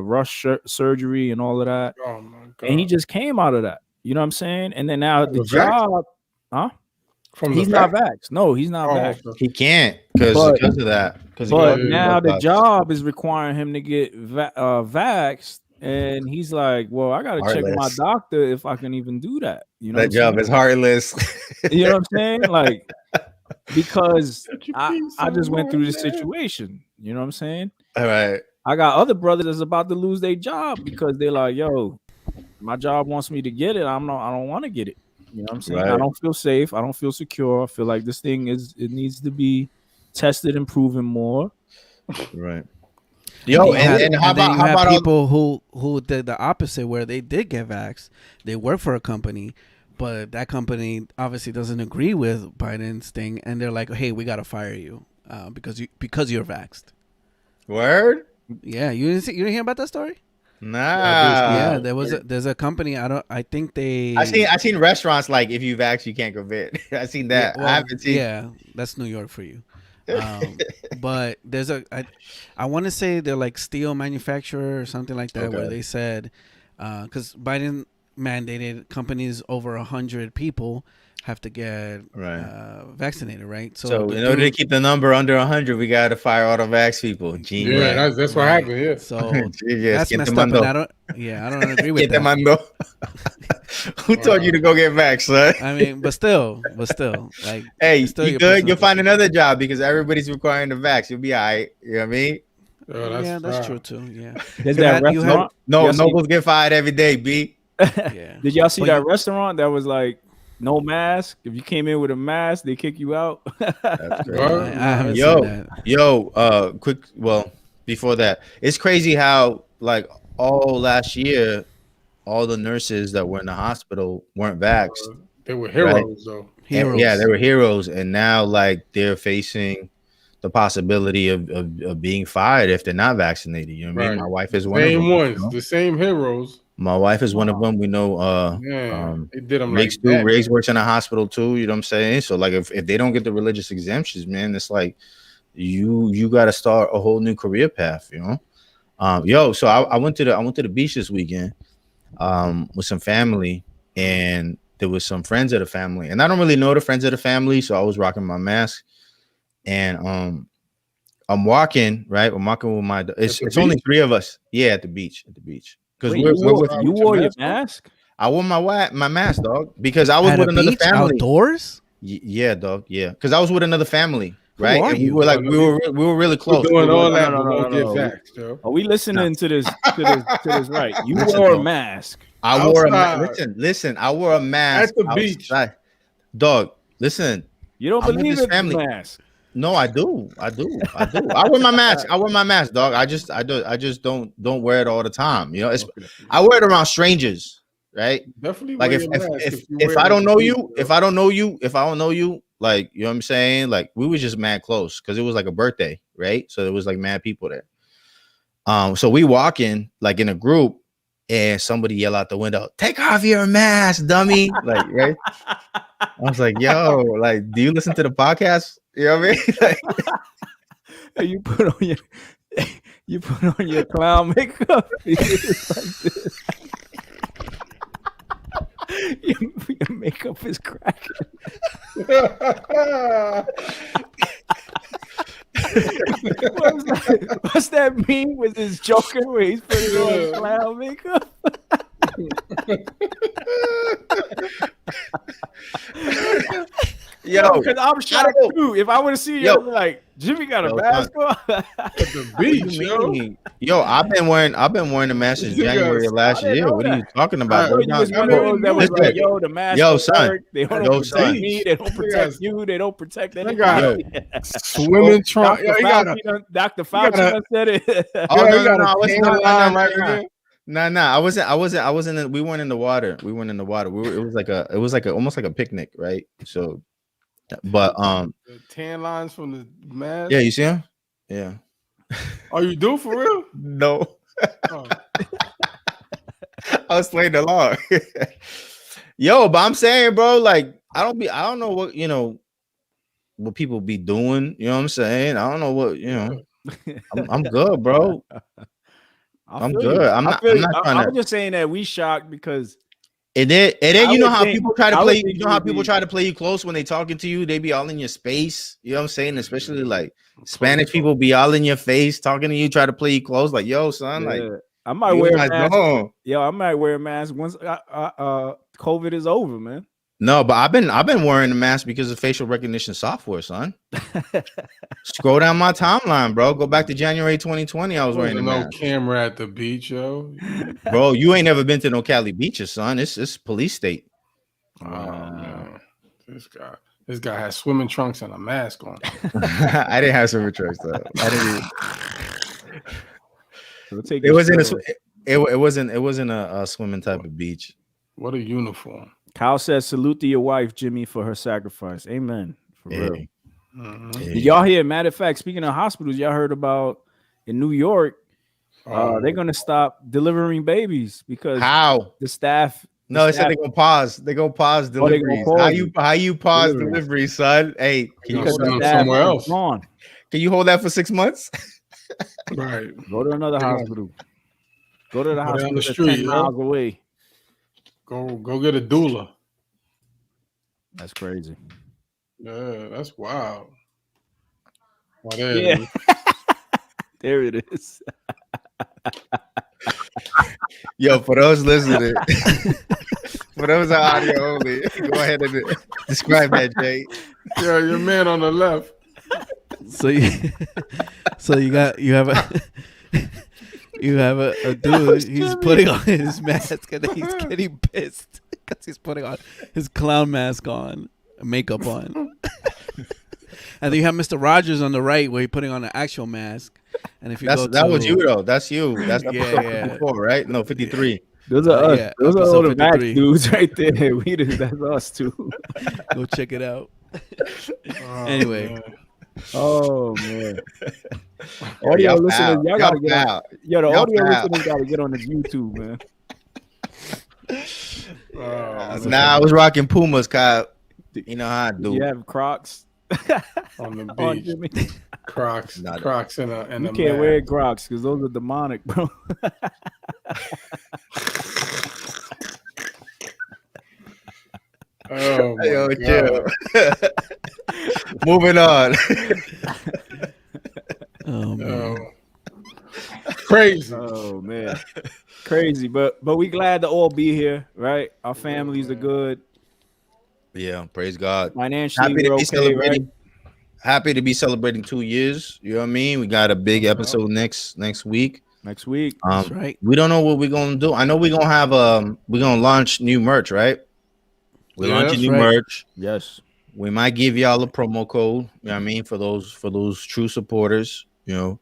rush surgery and all of that, Oh my God. and he just came out of that. You know what I'm saying? And then now the job, huh? He's not vaxxed. No, he's not vaxxed. He can't because of that. But now the job is requiring him to get vaxxed, and he's like, "Well, I got to check my doctor if I can even do that." You know, that job is heartless. You know what I'm saying? Like, because I just went through this situation. You know what I'm saying? All right. I got other brothers that's about to lose their job because they're like, "Yo, my job wants me to get it. I don't want to get it." You know what I'm saying? Right. I don't feel safe. I don't feel secure. I feel like this thing it needs to be tested and proven more. Right. Yo, and how about people who did the opposite, where they did get vaxxed, they work for a company, but that company obviously doesn't agree with Biden's thing, and they're like, "Hey, we gotta fire you because you're vaxxed." Word? Yeah, you didn't hear about that story? Nah. Yeah, there's a company. I think they. I seen restaurants like, if you vax, you can't go vet. I seen that. Yeah, well, I haven't seen. Yeah, that's New York for you. But there's I want to say they're like steel manufacturer or something like that, where they said because Biden mandated companies over 100 people have to get vaccinated, right? So in order to keep the number under 100, we got to fire all the vax people. Yeah, that's what happened. Yeah. So that's messed up. And I don't agree with that. Who told you to go get vaxxed, son? I mean, but still, like, hey, you good? You'll find another job because everybody's requiring the vax. You'll be all right. You know what I mean? Yeah, that's true too. Yeah. Is that restaurant? No, nobles get fired every day, B. Yeah. Did y'all see that restaurant that was like no mask? If you came in with a mask, they kick you out. That's great. I haven't seen that. Quick. Well, before that, it's crazy how like all last year, all the nurses that were in the hospital weren't vaxxed. They were heroes, though. Heroes. Yeah, they were heroes, and now like they're facing the possibility of being fired if they're not vaccinated. You know what I mean? My wife is one of them. The same heroes. My wife is one of them. We know they did them Riggs like that. Riggs works in a hospital too, you know what I'm saying? So like if they don't get the religious exemptions, man, it's like you got to start a whole new career path, you know? So I went to the beach this weekend with some family, and there was some friends of the family, and I don't really know the friends of the family, so I was rocking my mask, and I'm walking, right? I'm walking with my it's only 3 of us. Yeah, at the beach. Because you wore your mask? I wore my mask, dog, because I was with another family. Outdoors? Yeah, dog. Yeah, because I was with another family, right? Who are and you? we were really close. Doing all that, no. get vaxxed, yo. Are we listening to this right? You wore a mask. I wore a mask. Listen. I wore a mask at the beach, dog. Listen, you don't believe in the mask. No, I do. I wear my mask. Dog. I just don't wear it all the time. You know, I wear it around strangers, right? Definitely. Like if I don't know you, if I don't know you, like, you know what I'm saying? Like, we was just mad close because it was like a birthday, right? So there was like mad people there. So we walk in like in a group, and somebody yell out the window, "Take off your mask, dummy!" Like, right? I was like, "Yo, like, do you listen to the podcast?" You know what I mean? Like, and you put on your clown makeup. Your makeup is cracking. What's that meme with this Joker where he's putting on clown makeup? yo, because I'm shocked too. If I would have seen you, I'd be like, Jimmy got a mask on at the beach, yo. I've been wearing the mask since January of last year. What are you talking about? Yo, the mask. Yo, son. Work. They don't protect me. They don't protect you. They don't protect anybody. Swimming trunk. Dr. Fauci said it. Oh no, I wasn't. We weren't in the water. It was like almost like a picnic, right? So, but the tan lines from the mask. Yeah, you see him? Yeah. Oh, you do for real? No. Oh. I was playing along. Yo, but I'm saying, bro, like I don't know what what people be doing. You know what I'm saying? I don't know what I'm good, bro. I'm good. I'm not trying to. I'm just saying that we shocked because and then you know how people try to play. You know how people try to play you close when they talking to you. They be all in your space. You know what I'm saying? Especially like Spanish people be all in your face talking to you, try to play you close. Like, yo, son, like I might wear a mask. Yo, I might wear a mask once COVID is over, man. No, but I've been wearing a mask because of facial recognition software, son. Scroll down my timeline, bro. Go back to January 2020. I was wearing a mask. No camera at the beach, yo. Bro, you ain't never been to no Cali beaches, son. It's police state. Man. This guy has swimming trunks and a mask on. I didn't have swimming trunks though. I didn't. It wasn't a swimming type of beach. What a uniform. Kyle says, salute to your wife, Jimmy, for her sacrifice. Amen. For real. Mm-hmm. Did y'all hear? Matter of fact, speaking of hospitals, y'all heard about in New York, they're going to stop delivering babies because the staff. No, they said they're going to pause. They're going to pause deliveries. How you pause deliveries, son? Hey, can you hold that somewhere else? On. Can you hold that for 6 months? Right. Go to another hospital. Go to the hospital on the street, 10 miles away. Go get a doula. That's crazy. Yeah, that's wild. Well, there there it is. Yo, for those listening, for those audio only, go ahead and describe that, Jay. Yeah, your man on the left. So you have a dude. He's putting on his mask and he's getting pissed because he's putting on his clown mask on, makeup on. And then you have Mr. Rogers on the right where he's putting on an actual mask. And if you that was you though. That's you. That's episode 54, right? No, 53. Those are us. Those are all the back dudes right there. That's us too. Go check it out. Anyway. Man. Oh man. Audio listeners, y'all gotta get on. Yo, the audio listeners gotta get on this YouTube, man. I was rocking Pumas, Kyle. You know how I do. You have Crocs on the beach. Crocs and you can't wear Crocs because those are demonic, bro. Oh my God. Chill. Moving on. Oh man. Crazy. Oh man. Crazy. But we glad to all be here, right? Our families are good. Yeah, praise God. Financially, happy to be okay, celebrating. Right? Happy to be celebrating 2 years. You know what I mean? We got a big episode next week. Next week. That's right. We don't know what we're gonna do. I know we're gonna have we're gonna launch new merch, right? We're launching new merch. Yes. We might give y'all a promo code, you know what I mean, for those true supporters, you know.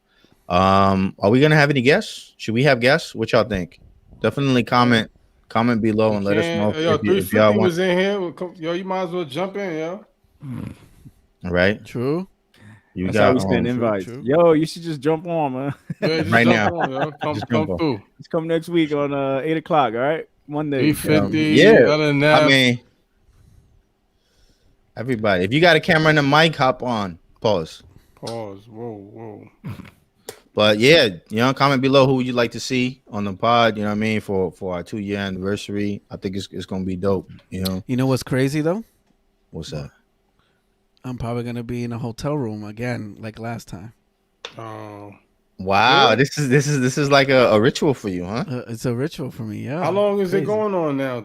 Are we gonna have any guests? Should we have guests? What y'all think? Definitely comment below and let us know if y'all was in here. Yo, you might as well jump in, yo. Right. True. That's how we send invites. True. Yo, you should just jump on, man. Yeah, just Right jump now. on, yo. Come through. Let's come next week on 8:00. All right, Monday. 3:50. Yeah. Other than that, I mean, everybody, if you got a camera and a mic, hop on. Pause. Whoa. But yeah, comment below who would you like to see on the pod. You know what I mean, for our 2-year anniversary. I think it's gonna be dope. You know what's crazy though? What's that? I'm probably gonna be in a hotel room again, like last time. Oh. Wow, Yeah. this is like a ritual for you, huh? It's a ritual for me. Yeah. How long is Crazy. it going on now?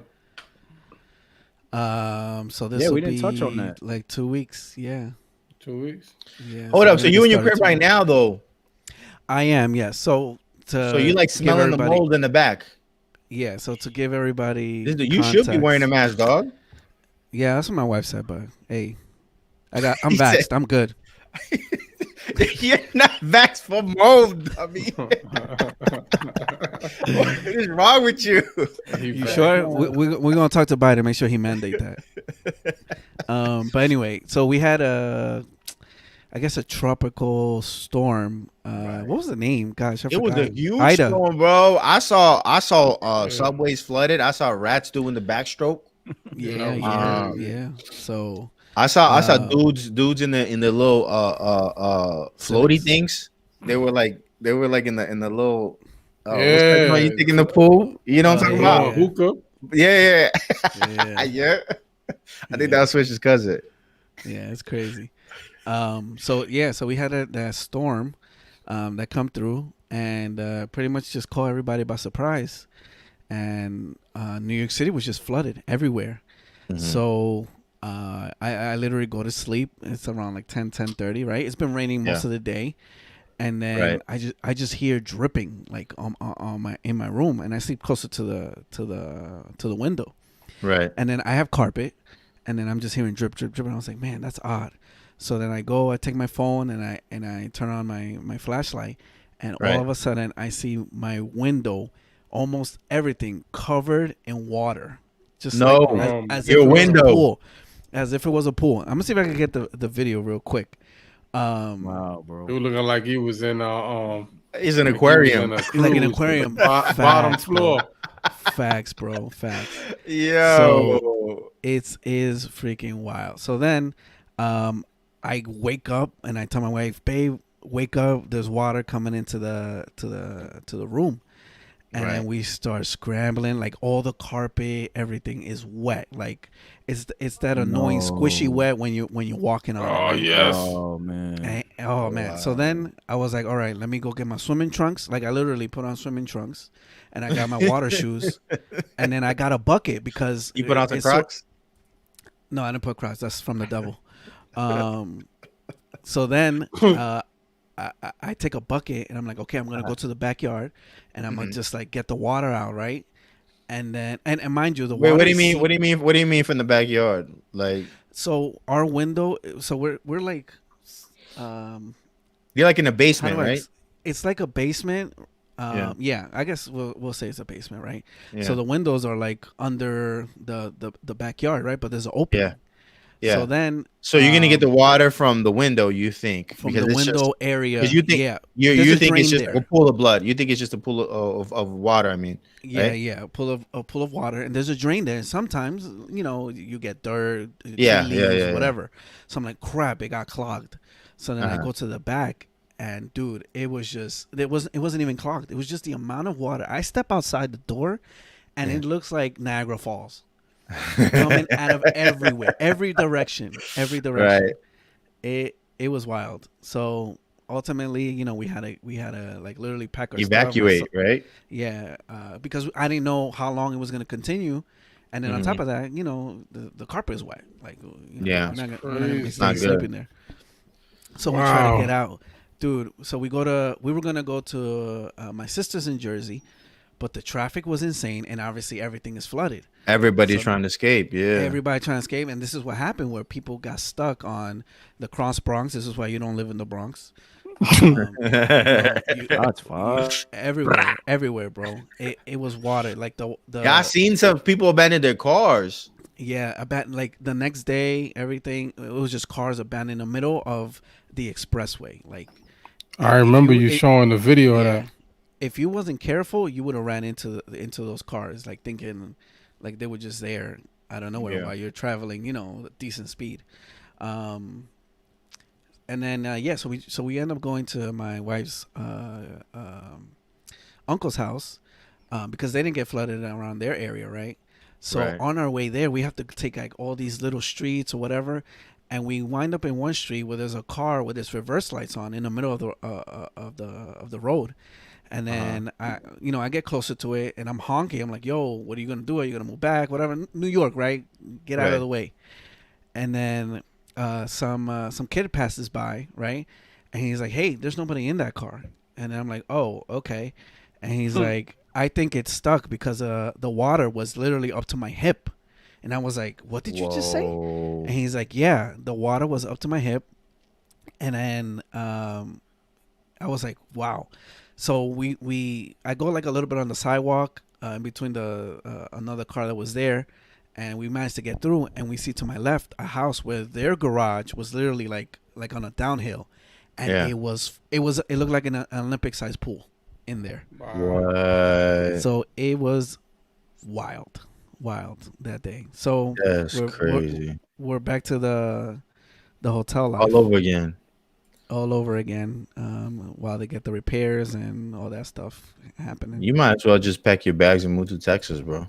So this will we didn't be touch on that. like 2 weeks. Yeah. 2 weeks. Yeah. Hold up. So we're you gonna in your start crib it right now, though? I am. Yeah. So you like give smelling the everybody- mold in the back? Yeah. So to give everybody, You should be wearing a mask, dog. Yeah, that's what my wife said. But hey, I'm He said- vaxxed. I'm good. You're not vaxxed for mold. I mean, what is wrong with you? You sure? We're gonna talk to Biden. Make sure he mandate that. But anyway, so we had I guess a tropical storm. What was the name? Gosh, I It was forgot. a huge Ida. storm, bro. I saw subways flooded. I saw rats doing the backstroke. Yeah. So I saw dudes in the little floaty things. They were like in the little what's that one you think in the pool? You know what I'm talking about? Hookah. Yeah. yeah, Yeah. I think that was Switch's cousin. yeah, it's crazy. So we had that storm that come through and pretty much just caught everybody by surprise. And New York City was just flooded everywhere. Mm-hmm. So I literally go to sleep. It's around like 10:30, right? It's been raining most of the day, and then I just hear dripping like in my room, and I sleep closer to the window. Right. And then I have carpet, and then I'm just hearing drip, and I was like, man, that's odd. So then I take my phone and I turn on my flashlight, and all of a sudden I see my window, almost everything covered in water. Just as your if it window, was a pool. As if it was a pool. I'm gonna see if I can get the video real quick. Wow, bro. It was looking like he was in it's an aquarium. Like an aquarium. Bottom floor. Facts, bro. Facts. Yo. So it is freaking wild. So then I wake up and I tell my wife, babe, wake up. There's water coming into the room. And then we start scrambling, like all the carpet, everything is wet. Like it's that annoying squishy wet when you're walking on. Oh yes. Oh man. Man. So then I was like, all right, let me go get my swimming trunks. Like I literally put on swimming trunks, and I got my water shoes, and then I got a bucket because You put on some Crocs? No, I didn't put Crocs. That's from the devil. So then I take a bucket and I'm like, okay, I'm gonna go to the backyard and I'm gonna just like get the water out, right? And then and mind you, the water. Wait, what do you mean? What do you mean from the backyard? Like, so our window. So we're like, you're like in a basement, right? It's like a basement. Yeah. I guess we'll say it's a basement, right? Yeah. So the windows are like under the backyard, right? But there's an opening. Yeah. So then. So you're gonna get the water from the window, you think? From the window area. Because you think, you think it's just a pool of blood. You think it's just a pool of water. I mean. Yeah, right? yeah, a pool of water, and there's a drain there. And sometimes, you get dirt, leaves, whatever. So I'm like, crap, it got clogged. So then I go to the back, and dude, it wasn't even clogged. It was just the amount of water. I step outside the door, and it looks like Niagara Falls. Coming out of everywhere, every direction. Right. It was wild. So ultimately, we had to like literally pack our evacuate, stuff. right? Yeah, because I didn't know how long it was going to continue, and then on top of that, the carpet is wet. Like, yeah, we're not gonna be it's not sleeping there. So we try to get out, dude. So we were gonna go to my sister's in Jersey. But the traffic was insane, and obviously everything is flooded. Everybody's trying to escape, Everybody trying to escape, and this is what happened where people got stuck on the Cross Bronx. This is why you don't live in the Bronx. That's fine. Everywhere, bro. It was water. Like the I seen some people abandon their cars. Yeah, like the next day, everything it was just cars abandoned in the middle of the expressway. Like I remember you showing the video of that. If you wasn't careful, you would have ran into those cars, like thinking like they were just there out of nowhere while you're traveling, decent speed. And then so we end up going to my wife's uncle's house because they didn't get flooded around their area, right? So on our way there, we have to take like all these little streets or whatever, and we wind up in one street where there's a car with its reverse lights on in the middle of the road. And then I get closer to it and I'm honking. I'm like, yo, what are you gonna do? Are you gonna move back? Whatever. New York, right? Get out of the way. And then some kid passes by, right? And he's like, hey, there's nobody in that car. And then I'm like, oh, okay. And he's like, I think it's stuck because the water was literally up to my hip. And I was like, what did you just say? And he's like, yeah, the water was up to my hip. And then I was like, wow. So I go like a little bit on the sidewalk in between the another car that was there, and we managed to get through. And we see to my left a house where their garage was literally like on a downhill, and it looked like an Olympic sized pool in there. What? So it was wild that day. So that's crazy. We're back to the hotel life all over again while they get the repairs and all that stuff happening. You might as well just pack your bags and move to Texas, bro.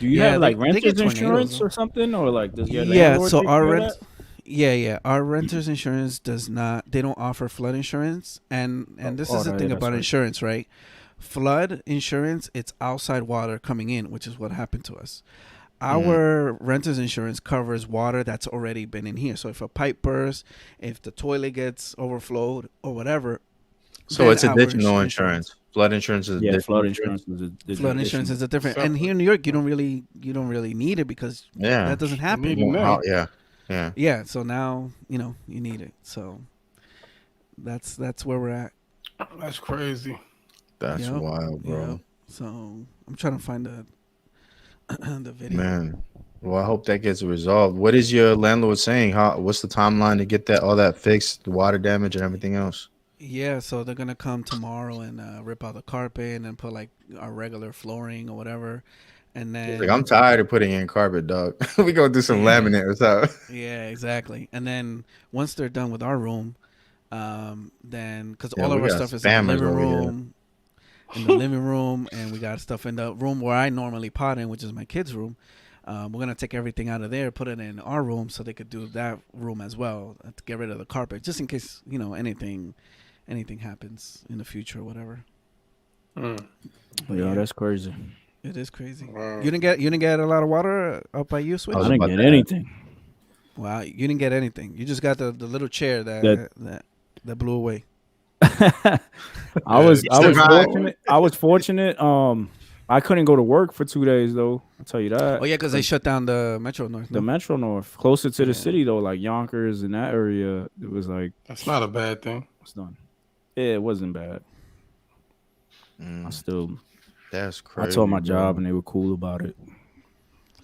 Do you have like renter's insurance or something, or like does your landlord so take our care of rent that? Our renter's insurance does not. They don't offer flood insurance, and this is the thing about insurance, right? Flood insurance, it's outside water coming in, which is what happened to us. Our renter's insurance covers water that's already been in here. So if a pipe bursts, if the toilet gets overflowed or whatever. So it's additional insurance. Flood insurance is flood insurance is a different. And here in New York, you don't really need it because that doesn't happen. Yeah. So now you need it. So that's where we're at. That's crazy. That's wild, bro. Yep. So I'm trying to find the video. Man, well, I hope that gets resolved. What is your landlord saying? What's the timeline to get all that fixed, the water damage and everything else? Yeah, so they're gonna come tomorrow and rip out the carpet and put like our regular flooring or whatever. And then like, I'm tired of putting in carpet, dog. We gonna do some laminate or something. Yeah, exactly. And then once they're done with our room, then because all of our stuff is in the living room. And we got stuff in the room where I normally pot in, which is my kids' room. We're gonna take everything out of there, put it in our room, so they could do that room as well to get rid of the carpet, just in case anything happens in the future or whatever. Yeah, that's crazy. It is crazy. You didn't get a lot of water up by you, Switch? I didn't get anything. Wow, you didn't get anything. You just got the little chair that blew away. I was fortunate. I couldn't go to work for 2 days though. I'll tell you that. Oh yeah, because they shut down the Metro North. The Metro North, closer to the city though, like Yonkers and that area. It was like that's not a bad thing. It's done. Yeah, it wasn't bad. That's crazy. I told my job and they were cool about it.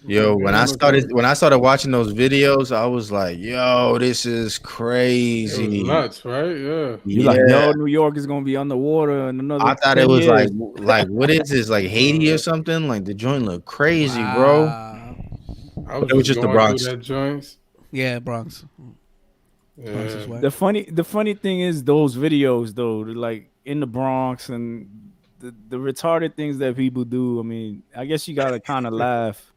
Yo, when I started watching those videos, I was like, yo, this is crazy. It was nuts, right? Yeah. You like, yo, New York is gonna be underwater in another. I thought it was years. like what is this? Like Haiti or something? Like the joint looked crazy, bro. It was just the Bronx. That joints. Yeah, Bronx. Yeah. Bronx is wet. The funny thing is those videos though, like in the Bronx and the retarded things that people do. I mean, I guess you gotta kind of laugh.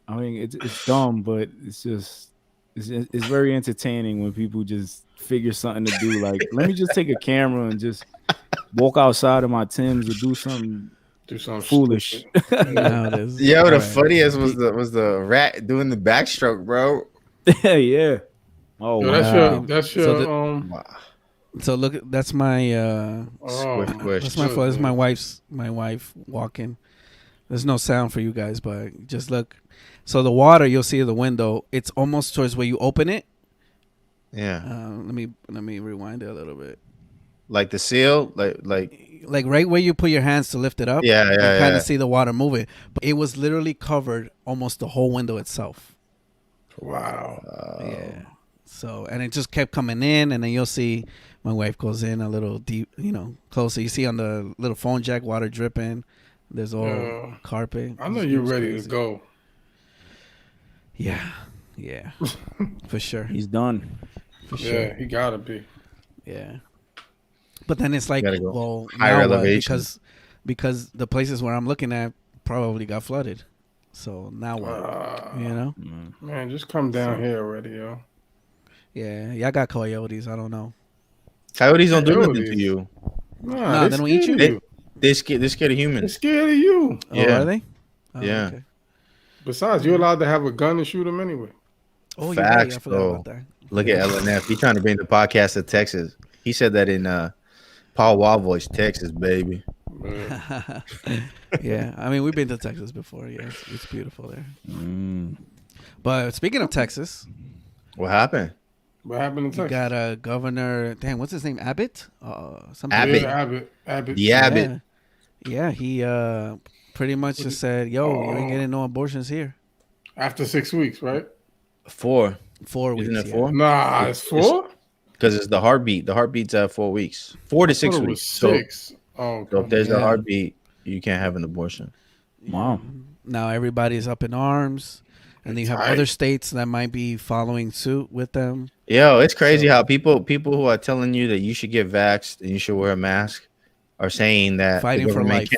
I mean, it's dumb, but it's very entertaining when people just figure something to do. Like, let me just take a camera and just walk outside of my Timbs or do something foolish. The funniest was the rat doing the backstroke, bro. Yeah. Oh, wow. That's your So look, that's my squish. That's my That's my wife walking. There's no sound for you guys, but just look. So the water you'll see in the window, it's almost towards where you open it. Yeah. Let me rewind it a little bit. Like the seal, like like right where you put your hands to lift it up. Yeah, you kind yeah. of see the water moving, but it was literally covered almost the whole window itself. Wow. Yeah. So, and it just kept coming in, and then you'll see my wife goes in a little deep, closer. You see on the little phone jack water dripping. There's all carpet. I know you're ready to go. Yeah, for sure. He's done. For sure. Yeah, he gotta be. Yeah. But then it's like, well, higher now what? elevation. Because the places where I'm looking at probably got flooded. So now what? Man, just come down here already, yo. Yeah, y'all got coyotes. I don't know. Coyotes don't do nothing to you. Nah, they don't eat you. They're scared of humans. They're scared of you. Oh, yeah. Are they? Oh, yeah. Okay. Besides, you're allowed to have a gun and shoot them anyway. Oh, facts, yeah, I forgot about that. Look at LNF. He's trying to bring the podcast to Texas. He said that in Paul Wall voice, Texas, baby. Yeah, I mean, we've been to Texas before. Yeah, it's beautiful there. But speaking of Texas, what happened? What happened in Texas? You got a governor. Damn, what's his name? Abbott. Abbott. Abbott. The Abbott. Yeah, he pretty much just said, "Yo, you ain't getting no abortions here." After 6 weeks, right? 4. 4 weeks. Isn't it 4? Nah, it's 4. Because it's the heartbeat. The heartbeat's at 4 weeks. 4 to 6 weeks. 6. So if there's a heartbeat, you can't have an abortion. Wow. Now everybody's up in arms, and then you have other states that might be following suit with them. Yo, it's crazy how people who are telling you that you should get vaxxed and you should wear a mask are saying that fighting the for life.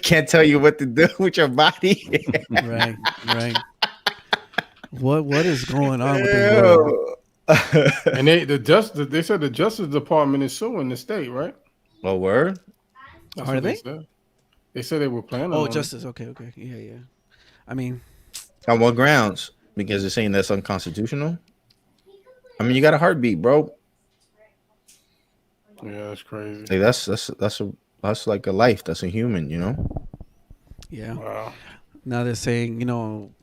Can't tell you what to do with your body. Right. What is going on with this world? And they said the Justice Department is suing the state, right? Oh, word? Are they? They said they were planning. Oh, Justice. Okay. Yeah. I mean, on what grounds? Because they're saying that's unconstitutional. I mean, you got a heartbeat, bro. Yeah, that's crazy. Like that's like a life. That's a human, Yeah. Wow. Now they're saying,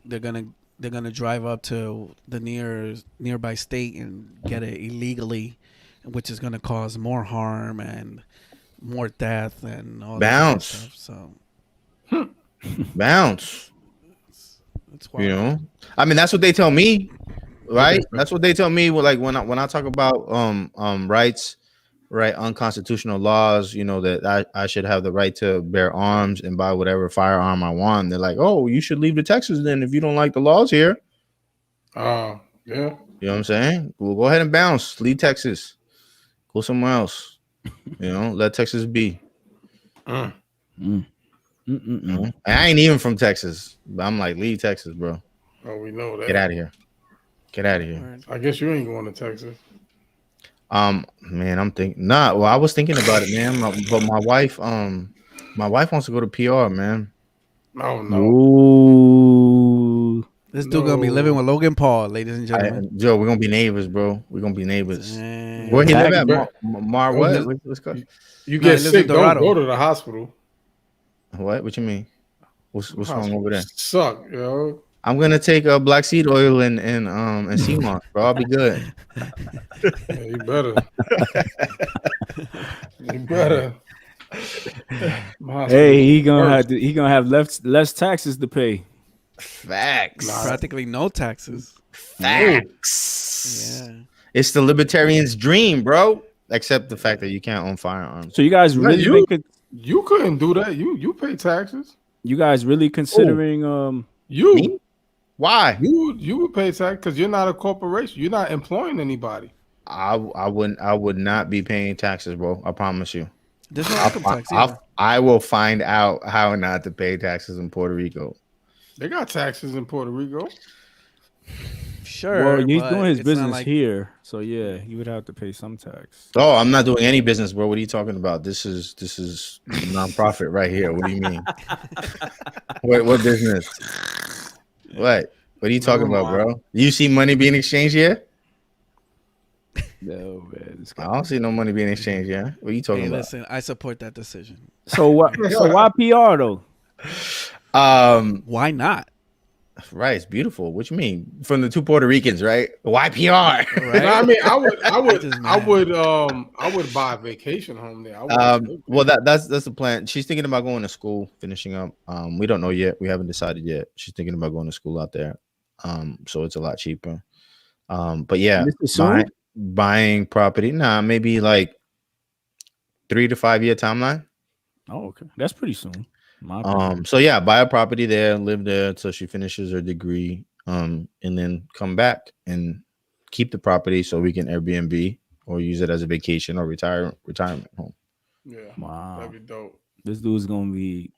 they're gonna drive up to the nearby state and get it illegally, which is gonna cause more harm and more death and all that stuff. So bounce. It's wild. I mean, that's what they tell me, right? That's what they tell me. Like when I talk about rights, right, unconstitutional laws, that I should have the right to bear arms and buy whatever firearm I want. They're like, oh, you should leave the Texas then if you don't like the laws here. Yeah. You know what I'm saying? Well, go ahead and bounce. Leave Texas. Go somewhere else. Let Texas be. I ain't even from Texas, but I'm like, leave Texas, bro. Oh, we know that. Get out of here. I guess you ain't going to Texas. Man, I'm thinking not. Well, I was thinking about it, man. But my wife wants to go to PR, man. Oh no. Ooh. This dude gonna be living with Logan Paul, ladies and gentlemen. Joe, we're gonna be neighbors, bro. We're gonna be neighbors. Where he live at? What? What's called? You get sick, don't go to the hospital. What you mean? What's wrong over there? Suck, yo. I'm gonna take black seed oil and sea moss, bro. I'll be good. Yeah, you better. You better. Hey, he gonna have less taxes to pay. Facts. Practically no taxes. Facts. Yeah. It's the libertarian's dream, bro. Except the fact that you can't own firearms. So you guys really you couldn't do that. You pay taxes. You guys really considering Me? Why? You would pay tax because you're not a corporation. You're not employing anybody. I would not be paying taxes, bro. I promise you. There's no income tax either. I will find out how not to pay taxes in Puerto Rico. They got taxes in Puerto Rico. Sure. Well, he's doing his business here, so yeah, you would have to pay some tax. Oh, I'm not doing any business, bro. What are you talking about? This is nonprofit right here. What do you mean? What business? What are you talking about, bro? You see money being exchanged here? No, man. I don't see no money being exchanged here. What are you talking about? Listen, I support that decision. So what? So why PR though? Why not? Right, it's beautiful. What you mean? From the two Puerto Ricans, right? YPR. Right? No, I mean, I would buy a vacation home there. Well, that's the plan. She's thinking about going to school, finishing up. We don't know yet. We haven't decided yet. She's thinking about going to school out there. So it's a lot cheaper. But yeah, buying property. Nah, maybe like 3 to 5 year timeline. Oh, okay, that's pretty soon. So yeah, buy a property there, live there until she finishes her degree, and then come back and keep the property so we can Airbnb or use it as a vacation or retirement home. Yeah, wow, that'd be dope. This dude's gonna be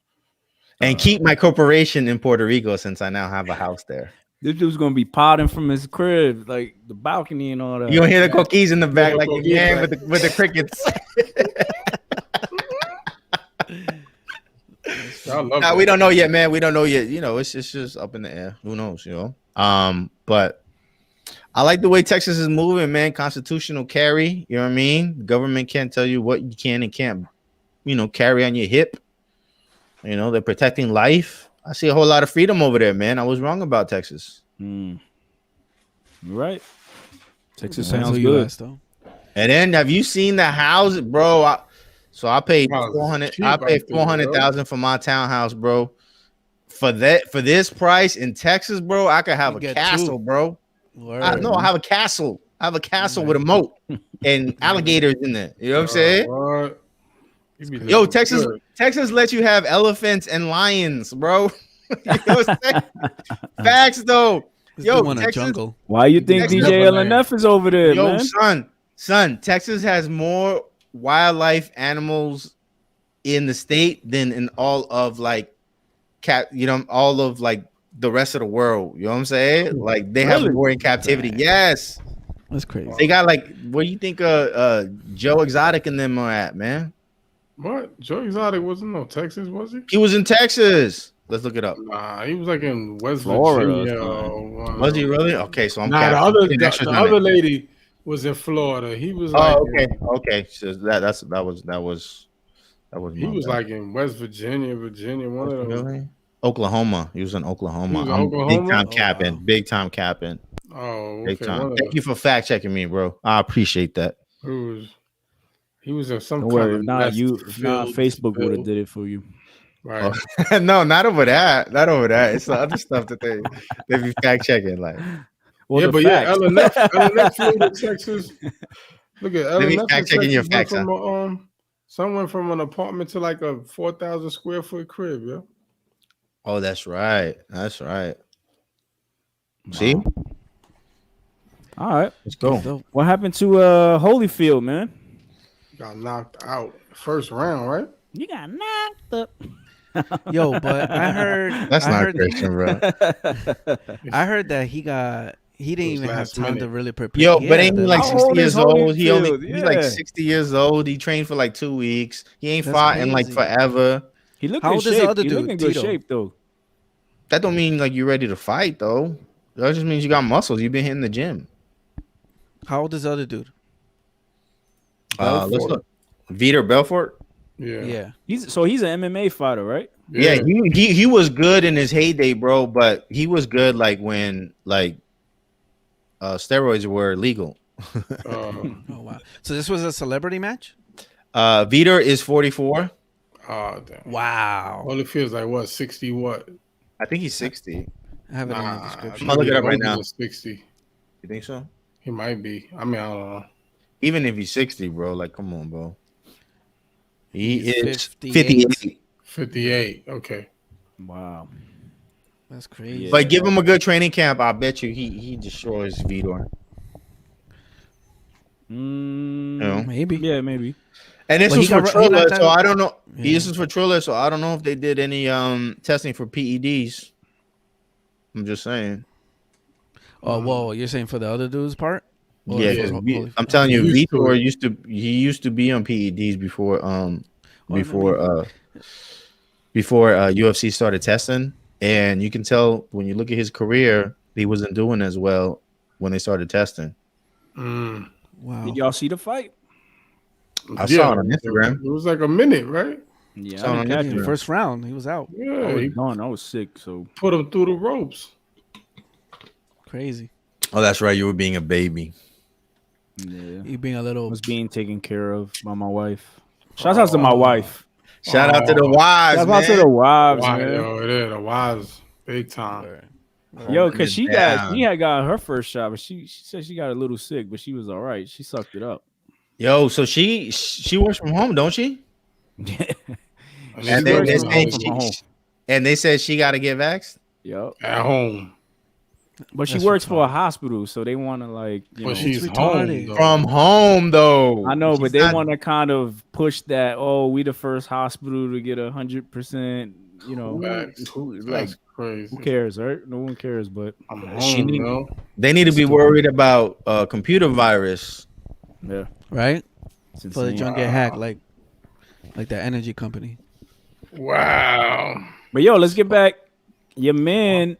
and keep my corporation in Puerto Rico since I now have a house there. This dude's gonna be potting from his crib, like the balcony and all that. You gonna hear the cookies in the back, like your man with the crickets. We don't know yet, man. We don't know yet. You know, it's just up in the air. Who knows? You know. But I like the way Texas is moving, man. Constitutional carry. You know what I mean? The government can't tell you what you can and can't, carry on your hip. You know, they're protecting life. I see a whole lot of freedom over there, man. I was wrong about Texas. You're right. Texas sounds good. And then, have you seen the house, bro? I paid 400. I paid 400,000 for my townhouse, bro. For this price in Texas, bro, I could have a castle, bro. I have a castle. I have a castle with a moat and alligators in there. You know what I'm saying? Yo, Texas lets you have elephants and lions, bro. You know what I'm saying? Facts though. Yo, Texas, jungle. Why you think DJ LNF is over there, man? Son, Texas has more wildlife animals in the state than in all of like all of like the rest of the world. You know what I'm saying? Like they have more in captivity. Yes, that's crazy. They got like, where do you think Joe Exotic and them are at, man? What? Joe Exotic wasn't no Texas, was he? He was in Texas. Let's look it up. Nah, he was like in West Florida. Virginia. Was he really? Okay, so I'm the other lady was in Florida. He was like, okay. So that was. He was like in West Virginia, one of them. Really? Oklahoma. He was in Oklahoma. Oklahoma? Big time capping. Oh, okay. Big time. Thank you for fact checking me, bro. I appreciate that. He was in some Don't kind worry, of Facebook would have did it for you. Right. Oh. No, not over that. Not over that. It's the other stuff that they be fact checking. Like, well, yeah, but facts. LNF flew to Texas. Look at LNF. Let me fact checking your facts. Someone from an apartment to like a 4,000 square foot crib, yeah. Oh, that's right. That's right. Wow. See? All right. Let's go. What happened to Holyfield, man? Got knocked out first round, right? You got knocked up. Yo, but I heard that's not Christian, bro. I heard that he didn't even have time to really prepare. Yo, but ain't he like 60 years old? He's like 60 years old. He trained for like 2 weeks. He ain't fought in like forever. He looked in shape. He looked in good shape though. That don't mean like you're ready to fight though. That just means you got muscles. You've been hitting the gym. How old is the other dude? Let's look. Vitor Belfort. Yeah. He's an MMA fighter, right? Yeah, he was good in his heyday, bro. But he was good like when steroids were legal. Oh wow! So this was a celebrity match. Vitor is 44. Oh damn! Wow. Well, it feels like what 60? What? I think he's 60. I have it in the description. I'm gonna look it up right now. 60. You think so? He might be. I mean, I don't know. Even if he's 60, bro, like, come on, bro. He is 58. 58. Okay. Wow. That's crazy. But give him a good training camp. I bet you he destroys Vitor. Maybe. Yeah, maybe. And this was for Triller, so I don't know. Yeah. This is for Triller, so I don't know if they did any testing for PEDs. I'm just saying. Oh, whoa! You're saying for the other dude's part? Yeah, I'm telling you, Vitor used to be on PEDs before UFC started testing, and you can tell when you look at his career, he wasn't doing as well when they started testing. Wow! Did y'all see the fight? I saw it on Instagram. It was like a minute, right? Yeah, the first round he was out. Yeah, I was sick, so put him through the ropes. Crazy. Oh, that's right. You were being a baby. Yeah, You being a little. was being taken care of by my wife. Shout out to my wife. Shout out to the wives, Shout man. out to the wives, Why, man. yo, it is the wives, big time. Yo, cause she had got her first shot, but she said she got a little sick, but she was all right. She sucked it up. Yo, so she works from home, don't she? And they said she got to get vaxxed. Yep. At home. But she works for a hospital, so they want to like. But she's home from home though. I know, but they want to kind of push that. Oh, we the first hospital to get 100%. You know, like crazy. Who cares, right? No one cares, but I'm home, they need to be worried about computer virus. Yeah, right. So the junk get hacked, like that energy company. Wow. But yo, let's get back. Your man,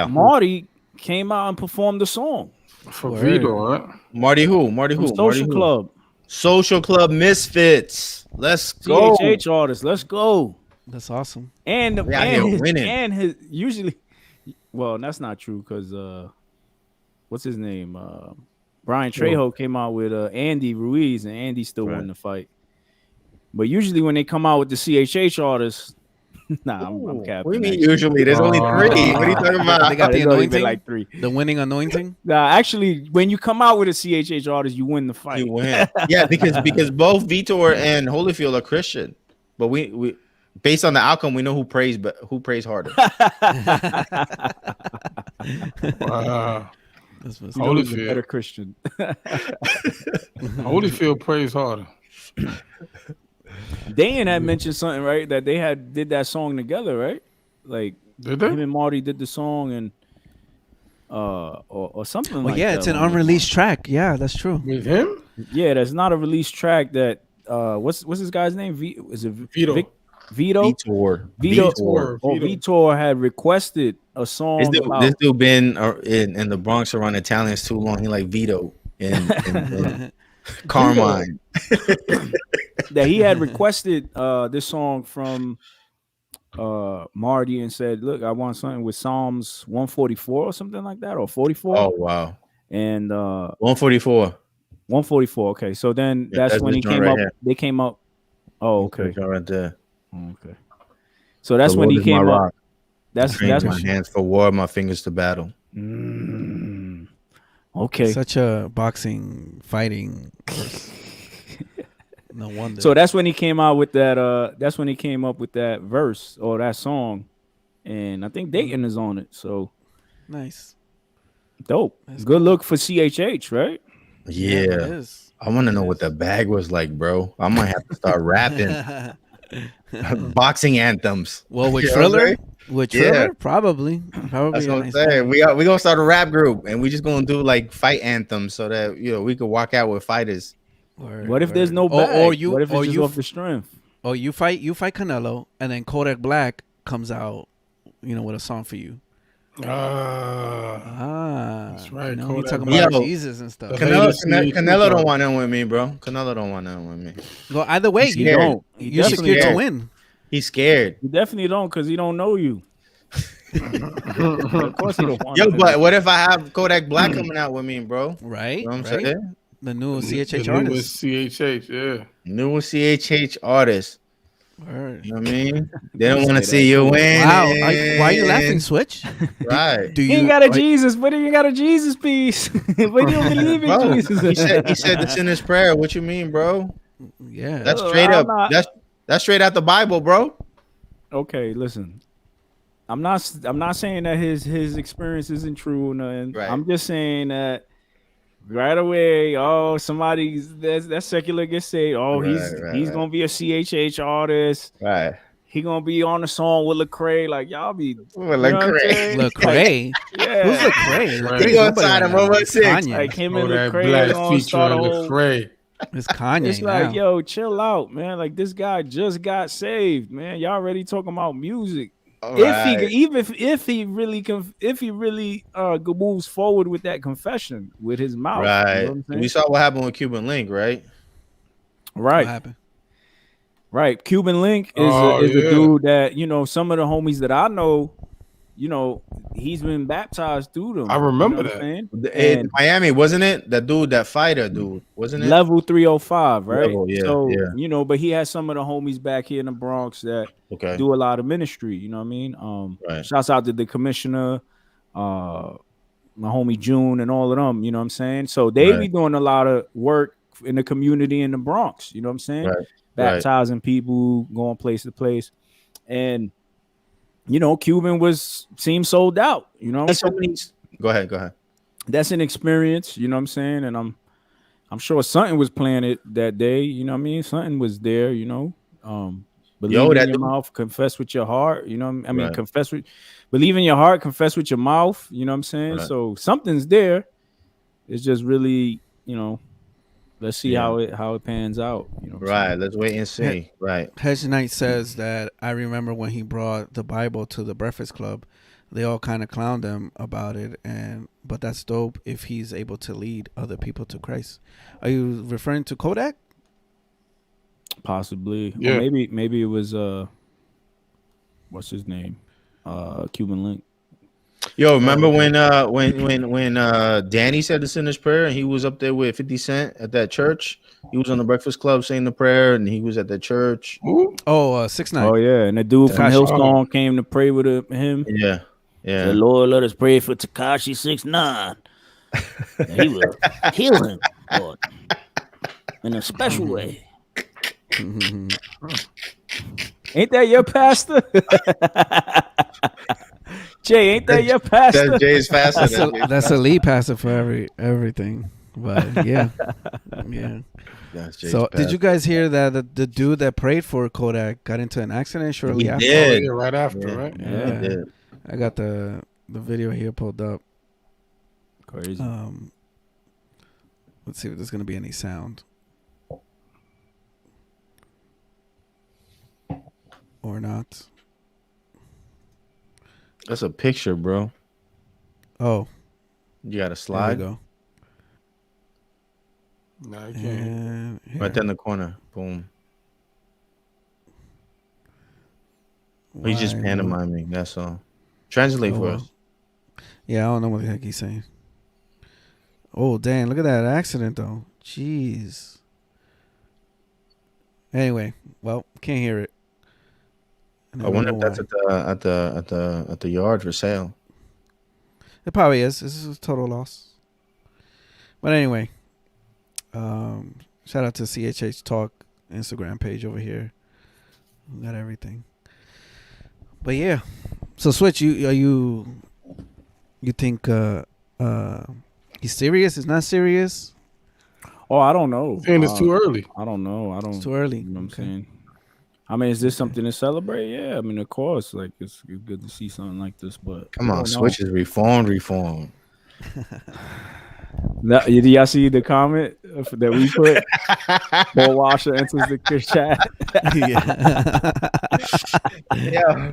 Marty, came out and performed the song for Vitor, right? Marty who? Social Club. Social Club Misfits. Let's go. CHH artist. Let's go. That's awesome. And his usually, well, that's not true because what's his name? Brian Trejo came out with Andy Ruiz, and Andy still won the fight. But usually when they come out with the CHH artists, nah, I'm capping. What do you mean usually? There's only 3. What are you talking about? They got the anointing, like 3. The winning anointing. Nah, actually, when you come out with a CHH artist, you win the fight. You win. Yeah, because both Vitor and Holyfield are Christian, but we based on the outcome, we know who prays harder. Wow. Holyfield, a better Christian. Holyfield prays harder. Dan had mentioned something, right? That they did that song together, right? Like did they? Him and Marty did the song and or something like that. Yeah, it's an unreleased track. Yeah, that's true. With him? Yeah, that's not a released track that what's this guy's name? Is it Vito? Vitor. Vitor had requested a song. This dude been in the Bronx around Italians too long. He like Vito in Carmine. That he had requested this song from Marty and said, "Look, I want something with Psalms 144 or something like that, or 44." Oh wow! And 144. 144. Okay, so then that's when he came up. Here. They came up. Oh, okay. Right there. Okay. So that's when he came up. That's my hands for war, my fingers to battle. Okay. Such a boxing fighting. No wonder. So that's when he came out with that. That's when he came up with that verse or that song, and I think Dayton is on it. So nice, dope. That's good look for CHH, right? Yeah, it is. I want to know what the bag was like, bro. I might have to start rapping boxing anthems. Well, with Triller, probably. That's what I'm saying. We gonna start a rap group, and we just gonna do like fight anthems so that we could walk out with fighters. What if there's no bag? What if it's just off the strength? Oh, you fight Canelo, and then KODAK Black comes out, with a song for you. That's right. You talking about Jesus and stuff. Canelo don't want nothing with me, bro. Canelo don't want nothing with me. Well, either way, you don't. You're scared to win. He's scared. You definitely don't, because he don't know you. Of course he don't want. Yo, but what if I have KODAK Black coming out with me, bro? Right. You know what I'm saying? The new CHH artist. CHH, yeah. New CHH artist. Word. You know what I mean? They don't want to see you win. Wow. Why are you laughing, Switch? Right. He ain't got a Jesus, but he ain't got a Jesus piece. But he don't believe in Jesus. He said the sinner's prayer. What you mean, bro? Yeah. That's straight up. That's straight out the Bible, bro. Okay, listen. I'm not saying that his experience isn't true or nothing. Right. I'm just saying that right away, that secular gets saved. Oh, he's gonna be a CHH artist. Right. He gonna be on the song with Lecrae. Like y'all be Lecrae. Yeah. Who's Lecrae? He gonna sign him over 6. Like him and Lecrae gonna start a whole. It's Kanye. It's like, yo, chill out, man. Like this guy just got saved, man. Y'all already talking about music. Right. If he really moves forward with that confession with his mouth, right? You know we saw what happened with Cuban Link, right? Right. What happened? Right. Cuban Link is a dude that some of the homies that I know he's been baptized through them. I remember that. In Miami, wasn't it? That dude, that fighter dude, wasn't it? Level 305, right? Level, yeah, so, yeah. But he has some of the homies back here in the Bronx that do a lot of ministry. You know what I mean? Shouts out to the commissioner, my homie June, and all of them. You know what I'm saying? So they be doing a lot of work in the community in the Bronx. You know what I'm saying? Baptizing people, going place to place, and Cuban seemed sold out. Go ahead. That's an experience. You know what I'm saying? And I'm sure something was planted that day. You know what I mean? Something was there. Believe in your mouth, confess with your heart. You know what I mean? Believe in your heart, confess with your mouth. You know what I'm saying? So something's there. It's just really, let's see how it pans out. Let's wait and see. Hedge Knight says that I remember when he brought the Bible to the Breakfast Club, they all kind of clowned him about it, but that's dope if he's able to lead other people to Christ. Are you referring to KODAK? Possibly. Yeah. Or maybe it was what's his name? Cuban Link. Yo, remember when Danny said the sinner's prayer and he was up there with 50 Cent at that church? He was on the Breakfast Club saying the prayer and he was at the church. 6ix9ine. Oh yeah, and the dude from Hillsong came to pray with him. Yeah. Said, Lord, let us pray for Tekashi 6ix9ine. He will heal him, Lord, in a special way. Ain't that your pastor? Jay, ain't that your pastor? That's Jay's pastor. That's a lead pastor for everything. But yeah. That's Jay's so pastor. Did you guys hear that the dude that prayed for KODAK got into an accident shortly after? Did. Right after, right? Yeah. He did. I got the video here pulled up. Crazy. Let's see if there's gonna be any sound. Or not. That's a picture, bro. Oh. You got to slide? There we go. No, you can't. Right there in the corner. Boom. He's just pantomiming. That's all. Translate for us. Yeah, I don't know what the heck he's saying. Oh, dang. Look at that accident, though. Jeez. Anyway, well, can't hear it. I wonder if that's at the yard for sale. It probably is. This is a total loss. But anyway, shout out to CHH Talk Instagram page over here. We got everything. But yeah, so Switch, you think he's serious? He's not serious? Oh, I don't know. And it's too early. I don't know. It's too early. You know what I'm saying? I mean, is this something to celebrate? Yeah, I mean, of course, like it's good to see something like this. But come on, Switch is reformed. Now, did y'all see the comment that we put? Ball washer enters the chat. Yeah.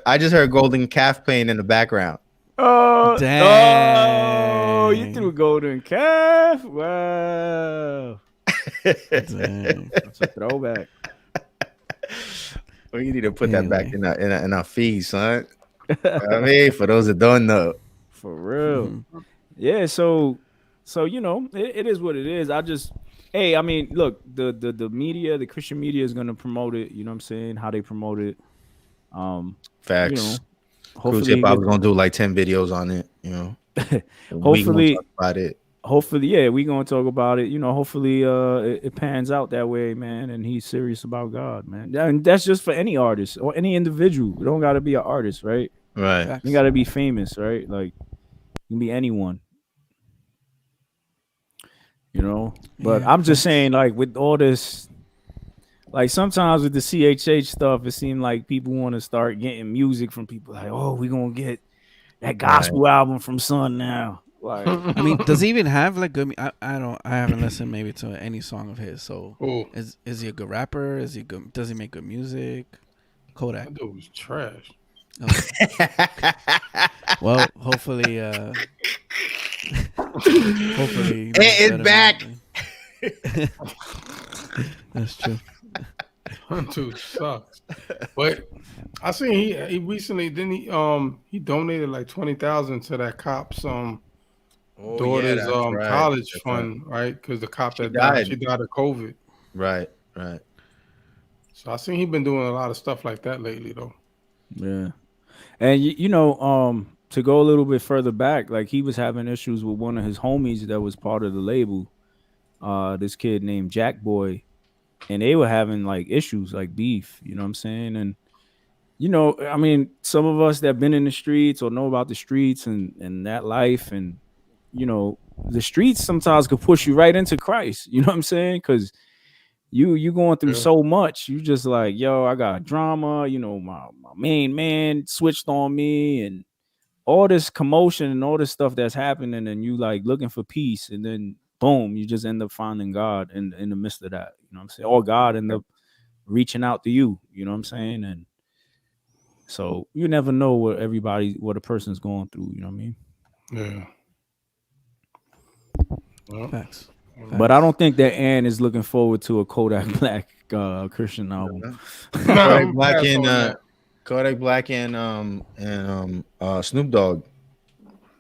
I just heard Golden Calf playing in the background. Oh, dang! Oh, you threw Golden Calf. Wow. Dang. That's a throwback. Well, you need to put that back in our feed, son. I mean, for those that don't know. For real. Mm-hmm. Yeah, so it is what it is. I mean, look, the media, the Christian media is gonna promote it, you know what I'm saying? How they promote it. Facts. Cruise Hip Hop is gonna do like 10 videos on it, Hopefully talk about it. Hopefully, yeah, we're gonna talk about it. Hopefully it pans out that way, man, and he's serious about God, man. And that's just for any artist or any individual. You don't gotta be an artist, right? Right. You gotta be famous, right? Like you can be anyone. But I'm just saying, like, with all this, like, sometimes with the CHH stuff, it seemed like people want to start getting music from people like, oh, we're gonna get that gospel album from Son now. Like, I mean, does he even have like good? I haven't listened maybe to any song of his. So is he a good rapper? Is he good? Does he make good music? KODAK. That dude was trash. Okay. Well, hopefully it's back. That's true. Dude sucks. But I seen he recently he donated like 20,000 to that cop's daughter's that's right. college That's fund, right? Because the cop She that died, died. she died of COVID. Right. So I seen he been doing a lot of stuff like that lately, though. Yeah. And to go a little bit further back, like he was having issues with one of his homies that was part of the label. This kid named Jack Boy, and they were having like issues, like beef. You know what I'm saying? And I mean, some of us that been in the streets or know about the streets and that life, and the streets sometimes could push you right into Christ. You know what I'm saying? Because you going through so much, you just like, yo, I got drama. My main man switched on me, and all this commotion and all this stuff that's happening, and you like looking for peace, and then boom, you just end up finding God in the midst of that. You know what I'm saying? Or God end up reaching out to you. You know what I'm saying? And so you never know what a person's going through. You know what I mean? Yeah. Well, facts. But I don't think that Ann is looking forward to a Kodak Black Christian album. Kodak Black and Snoop Dogg.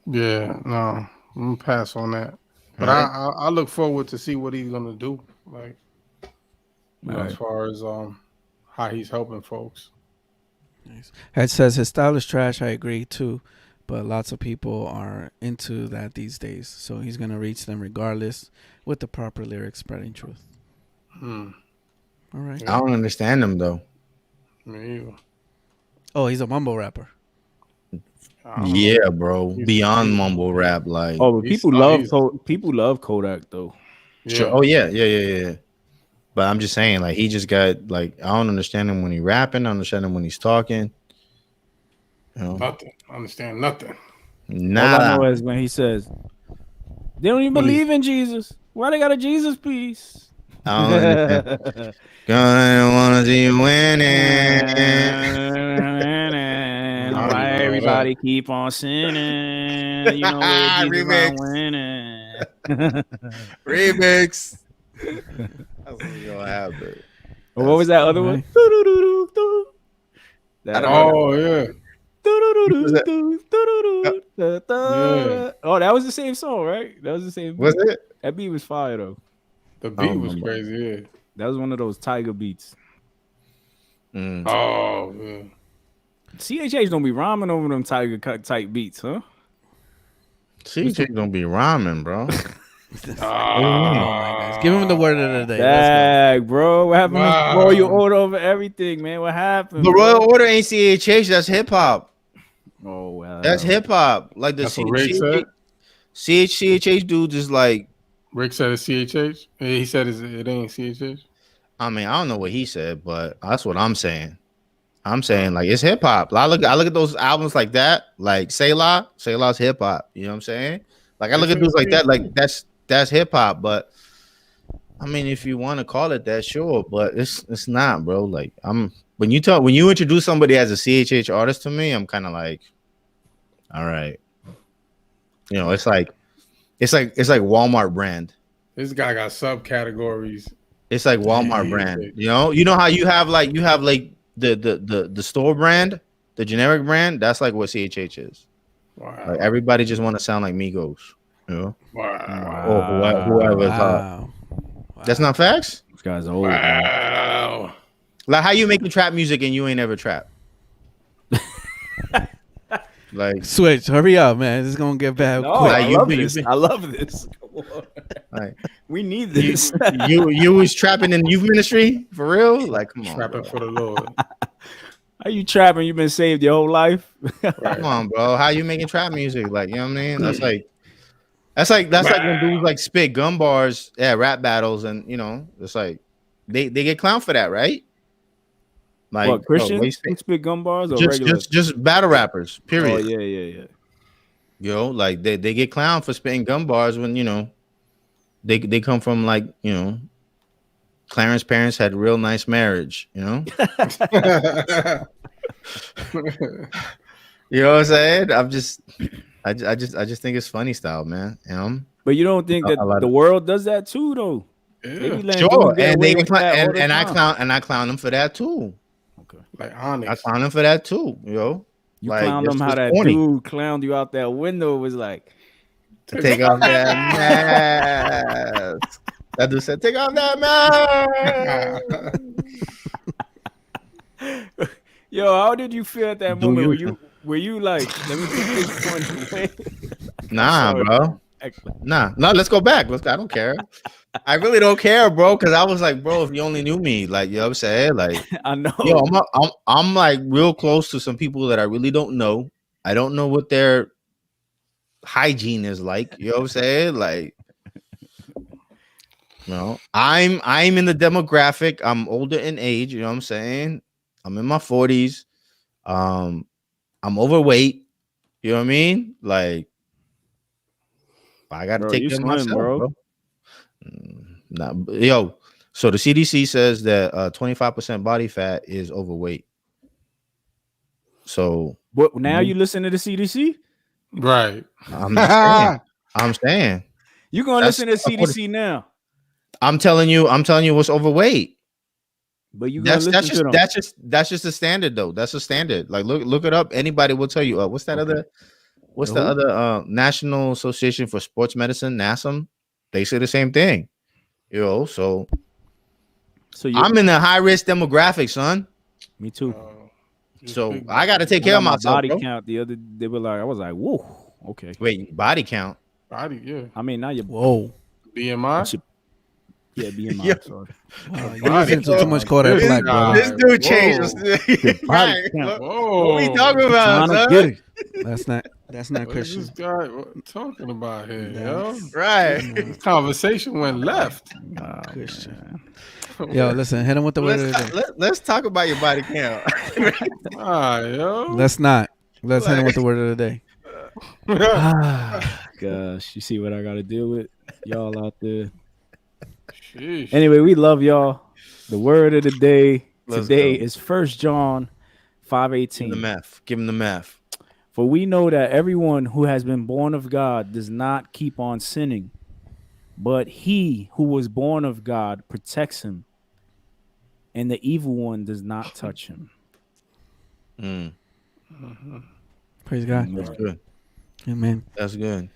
Yeah, no, I'm gonna pass on that. But I look forward to see what he's gonna do, like as far as how he's helping folks. Nice. It says his style is trash. I agree too, but lots of people are into that these days. So he's gonna reach them regardless, with the proper lyrics spreading truth. All right. I don't understand him though. Me either. Oh, he's a mumble rapper. Yeah, bro. Beyond mumble rap, like. Oh, but people love Kodak though. Yeah. Sure. Oh yeah. But I'm just saying, like, he just got like, I don't understand him when he's rapping. I don't understand him when he's talking. Nothing. I understand nothing. All I know is when he says, they don't even believe in Jesus. Why they got a Jesus piece? I don't understand. Gonna wanna see you winning. Why everybody keep on sinning? You know where Jesus are winning. Remix. That's what's gonna happen. What was that other one? Oh, that was the same song, right? That was the same beat. Was it? That beat was fire though. The beat was crazy, yeah. That was one of those Tiger beats. Oh, yeah. CHH don't be rhyming over them Tiger type beats, huh? CHH don't be rhyming, bro. Oh my gosh. Give him the word of the day. Dag, bro. What happened to Royal Order over everything, man? What happened? The Royal Order ain't CHH, that's hip hop. Oh, well. That's hip hop. Like the CHH dude is like. Rick said it's CHH. He said it ain't CHH. I mean, I don't know what he said, but that's what I'm saying. I'm saying like it's hip hop. I look at those albums like that, like Selah's hip hop. You know what I'm saying? Like I look at dudes like that, like that's hip hop. But I mean, if you want to call it that, sure. But it's not, bro. Like when you introduce somebody as a CHH artist to me, I'm kind of like, all right. You know, it's like Walmart brand. This guy got subcategories. It's like Walmart brand. You know how you have like the store brand, the generic brand. That's like what CHH is. Wow. Like everybody just want to sound like Migos. You know? Wow. Or whoever's hot. Wow. That's not facts. This guy's old. Wow. Like how you making trap music and you ain't ever trap? Like switch, hurry up, man. This is gonna get bad. No, quick. I love this. Like, we need this. You was trapping in youth ministry for real? Like, come on, trapping for the Lord. How you trapping? You've been saved your whole life. Come on, bro. How you making trap music? Like, you know what I mean? That's like when dudes like spit gun bars at rap battles, and you know, it's like they get clowned for that, right? Like what, Christians spit gun bars or just battle rappers, period. Oh yeah. Yo, like they get clowned for spitting gun bars when, you know, they come from like, you know, Clarence parents had a real nice marriage, you know. You know what I'm saying? I just think it's funny style, man. You know? But you don't think that the world does that too, though? Yeah. Sure, and I clown them for that too. Like Onyx. I clown him for that too, yo. You like, clowned him how that dude clowned you out that window. Was like, take off that mask. That dude said, take off that mask. Yo, how did you feel at that moment? Were you like, let me put this point away? Nah, bro. Nah, let's go back. I don't care. I really don't care, bro, because I was like, bro, if you only knew me, like, you know what I'm saying? Like, I know. Yo, I'm like real close to some people that I really don't know. I don't know what their hygiene is like. You know what I'm saying? Like, I'm in the demographic. I'm older in age. You know what I'm saying? I'm in my 40s. I'm overweight. You know what I mean? Like, I got to take care of myself, bro. Nah, yo. So the CDC says that 25% body fat is overweight. So, but now you listen to the CDC, right? I'm saying you're gonna listen to CDC now. I'm telling you what's overweight. But you gonna listen to them. That's just a standard though. That's a standard. Like look it up. Anybody will tell you. What's that other? What's the other National Association for Sports Medicine, NASM? They say the same thing. You know, so I'm in the high risk demographic, son. Me too. So I got to take care of myself. Body count the other, they were like, I was like, whoa, okay. Wait, body count? Body, yeah. I mean, now you're BMI. Yeah, BMI. Sorry. You're listening to too much KODAK Black, bro. This dude changed. Right. What we talking about, son? That's not Christian. This guy talking about here, yo? Right. This conversation went left. Christian. Yo, listen, hit him with the word of the day. Let's talk about your body count. Yo. Let's hit him with the word of the day. Gosh, you see what I got to deal with? Y'all out there. Sheesh. Anyway, we love y'all. The word of the day today is 1 John 5:18. Give him the math. For we know that everyone who has been born of God does not keep on sinning, but he who was born of God protects him, and the evil one does not touch him. Praise God. That's good. Amen. That's good.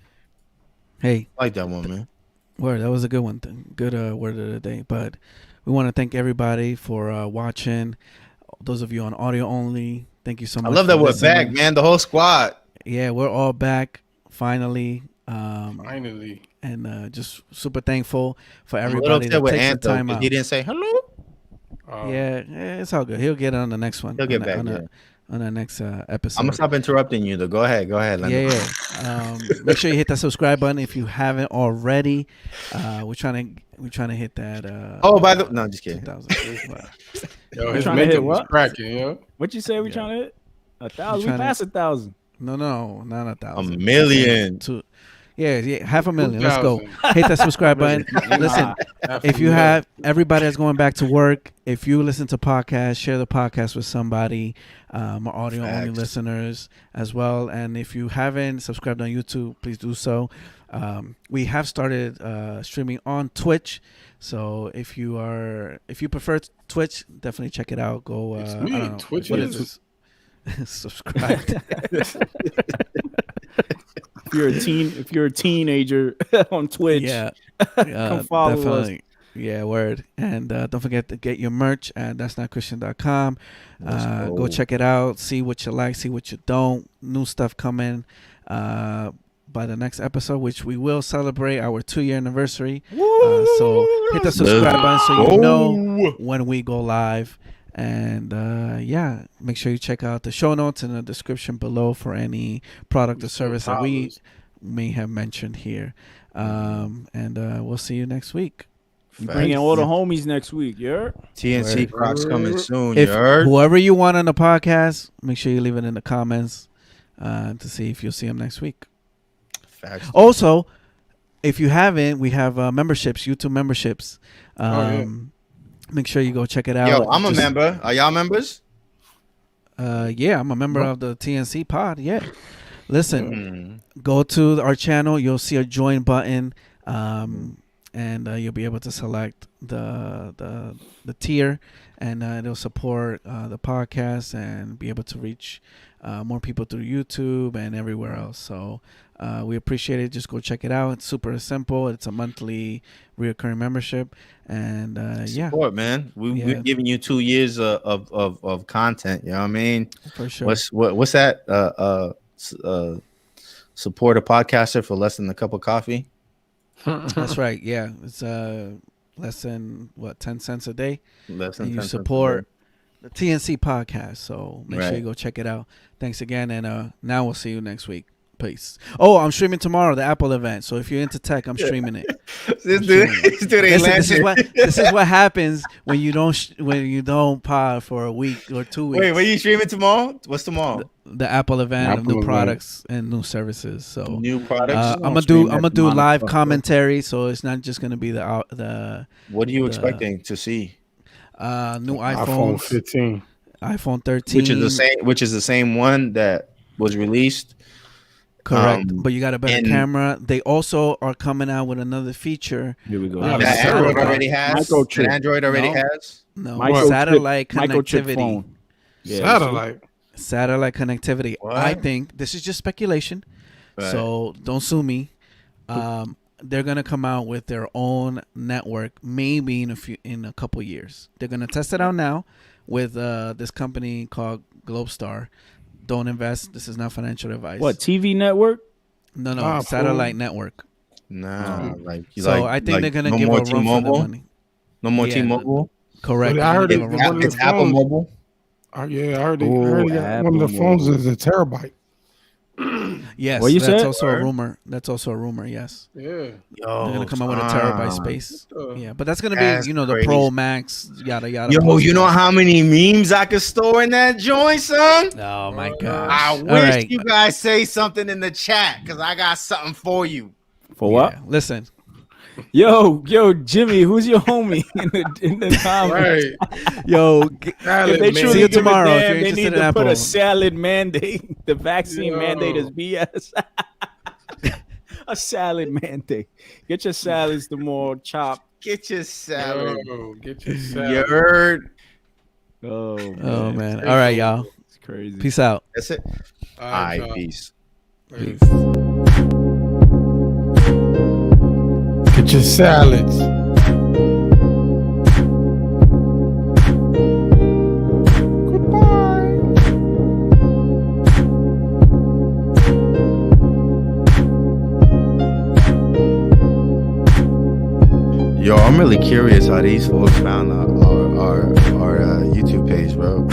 Hey, I like that one, man. Word, that was a good one. Good word of the day. But we want to thank everybody for watching. Those of you on audio only, thank you so much. I love that we're back, man. The whole squad. Yeah, we're all back finally. Finally. And just super thankful for everybody that takes the time out. He didn't say hello. Yeah, it's all good. He'll get it on the next one. He'll get back on the next episode. I'm gonna stop interrupting you though. Go ahead, Leonard. Yeah. Make sure you hit that subscribe button if you haven't already. We're trying to hit that. No, just kidding. Yo, his makeup was cracking, yo. What you say? We trying to hit 1,000? We passed 1,000. No, not 1,000. 1 million. Yeah, 500,000. Let's go. Hit that subscribe button. Listen, if you have everybody that's going back to work, if you listen to podcasts, share the podcast with somebody, our audio only listeners as well. And if you haven't subscribed on YouTube, please do so. We have started streaming on Twitch. So if you prefer Twitch, definitely check it out. Go Twitch is subscribe. If you're a teenager on Twitch, come follow definitely. Us. Yeah, word. And don't forget to get your merch at that'snotchristian.com. Go check it out. See what you like, see what you don't. New stuff coming by the next episode, which we will celebrate our 2-year anniversary. So hit the subscribe button so you know when we go live. And make sure you check out the show notes in the description below for any product or service that we may have mentioned here. And we'll see you next week. Bringing all the homies next week, yeah. TNC Crocs coming soon. Whoever you want on the podcast, make sure you leave it in the comments to see if you'll see them next week. Facts. Also, if you haven't, we have memberships, YouTube memberships. Make sure you go check it out. Yo, I'm a member. Are y'all members? Yeah, I'm a member of the TNC pod. Yeah. Listen, go to our channel. You'll see a join button, and you'll be able to select the tier, and it'll support the podcast and be able to reach more people through YouTube and everywhere else. So we appreciate it. Just go check it out. It's super simple. It's a monthly reoccurring membership, and support, man. We're giving you 2 years of content. You know what I mean? For sure. What's that? Support a podcaster for less than a cup of coffee. That's right. Yeah, it's less than 10 cents a day. Less than and 10 you cents a support day. the TNC podcast. So make sure you go check it out. Thanks again, and now we'll see you next week. Peace. Oh, I'm streaming tomorrow, the Apple event. So if you're into tech, I'm streaming it. This is what happens when you don't pod for a week or 2 weeks. Wait, are you streaming tomorrow? What's tomorrow? The Apple event of new products and new services. So new products. I'm gonna do live commentary. So it's not just gonna be the. What are you expecting to see? New iPhone 15, iPhone 13, which is the same one that was released. Correct, but you got a better camera. They also are coming out with another feature. Here we go. That Android already has. Android already has. No, satellite connectivity. Yeah, satellite connectivity. What? I think this is just speculation, so don't sue me. They're gonna come out with their own network, maybe in a couple years. They're gonna test it out now with this company called Globestar. Don't invest. This is not financial advice. What, TV network? No, satellite network. Nah, I think they're gonna give a run for the money. No more T-Mobile. Correct. I heard it's Apple Mobile. I heard one of the phones is a terabyte. Yes, what you that's said? also a rumor. That's also a rumor. Yes. Yeah. They're gonna come out with a terabyte space. Yeah, but that's gonna be the crazy. Pro Max, yada yada. Yo, you know how many memes I could store in that joint, son? Oh my gosh! I wish you guys say something in the chat because I got something for you. For what? Listen. Yo, Jimmy, who's your homie in the comments? Right. Yo, see you tomorrow. They need to put a salad mandate. The vaccine mandate is BS. A salad mandate. Get your salads the more chopped. Get your salad. Get your salad. You heard? Oh man. All right, y'all. It's crazy. Peace out. That's it. All right, peace. Peace. Get your salads. Goodbye. Yo, I'm really curious how these folks found our YouTube page, bro.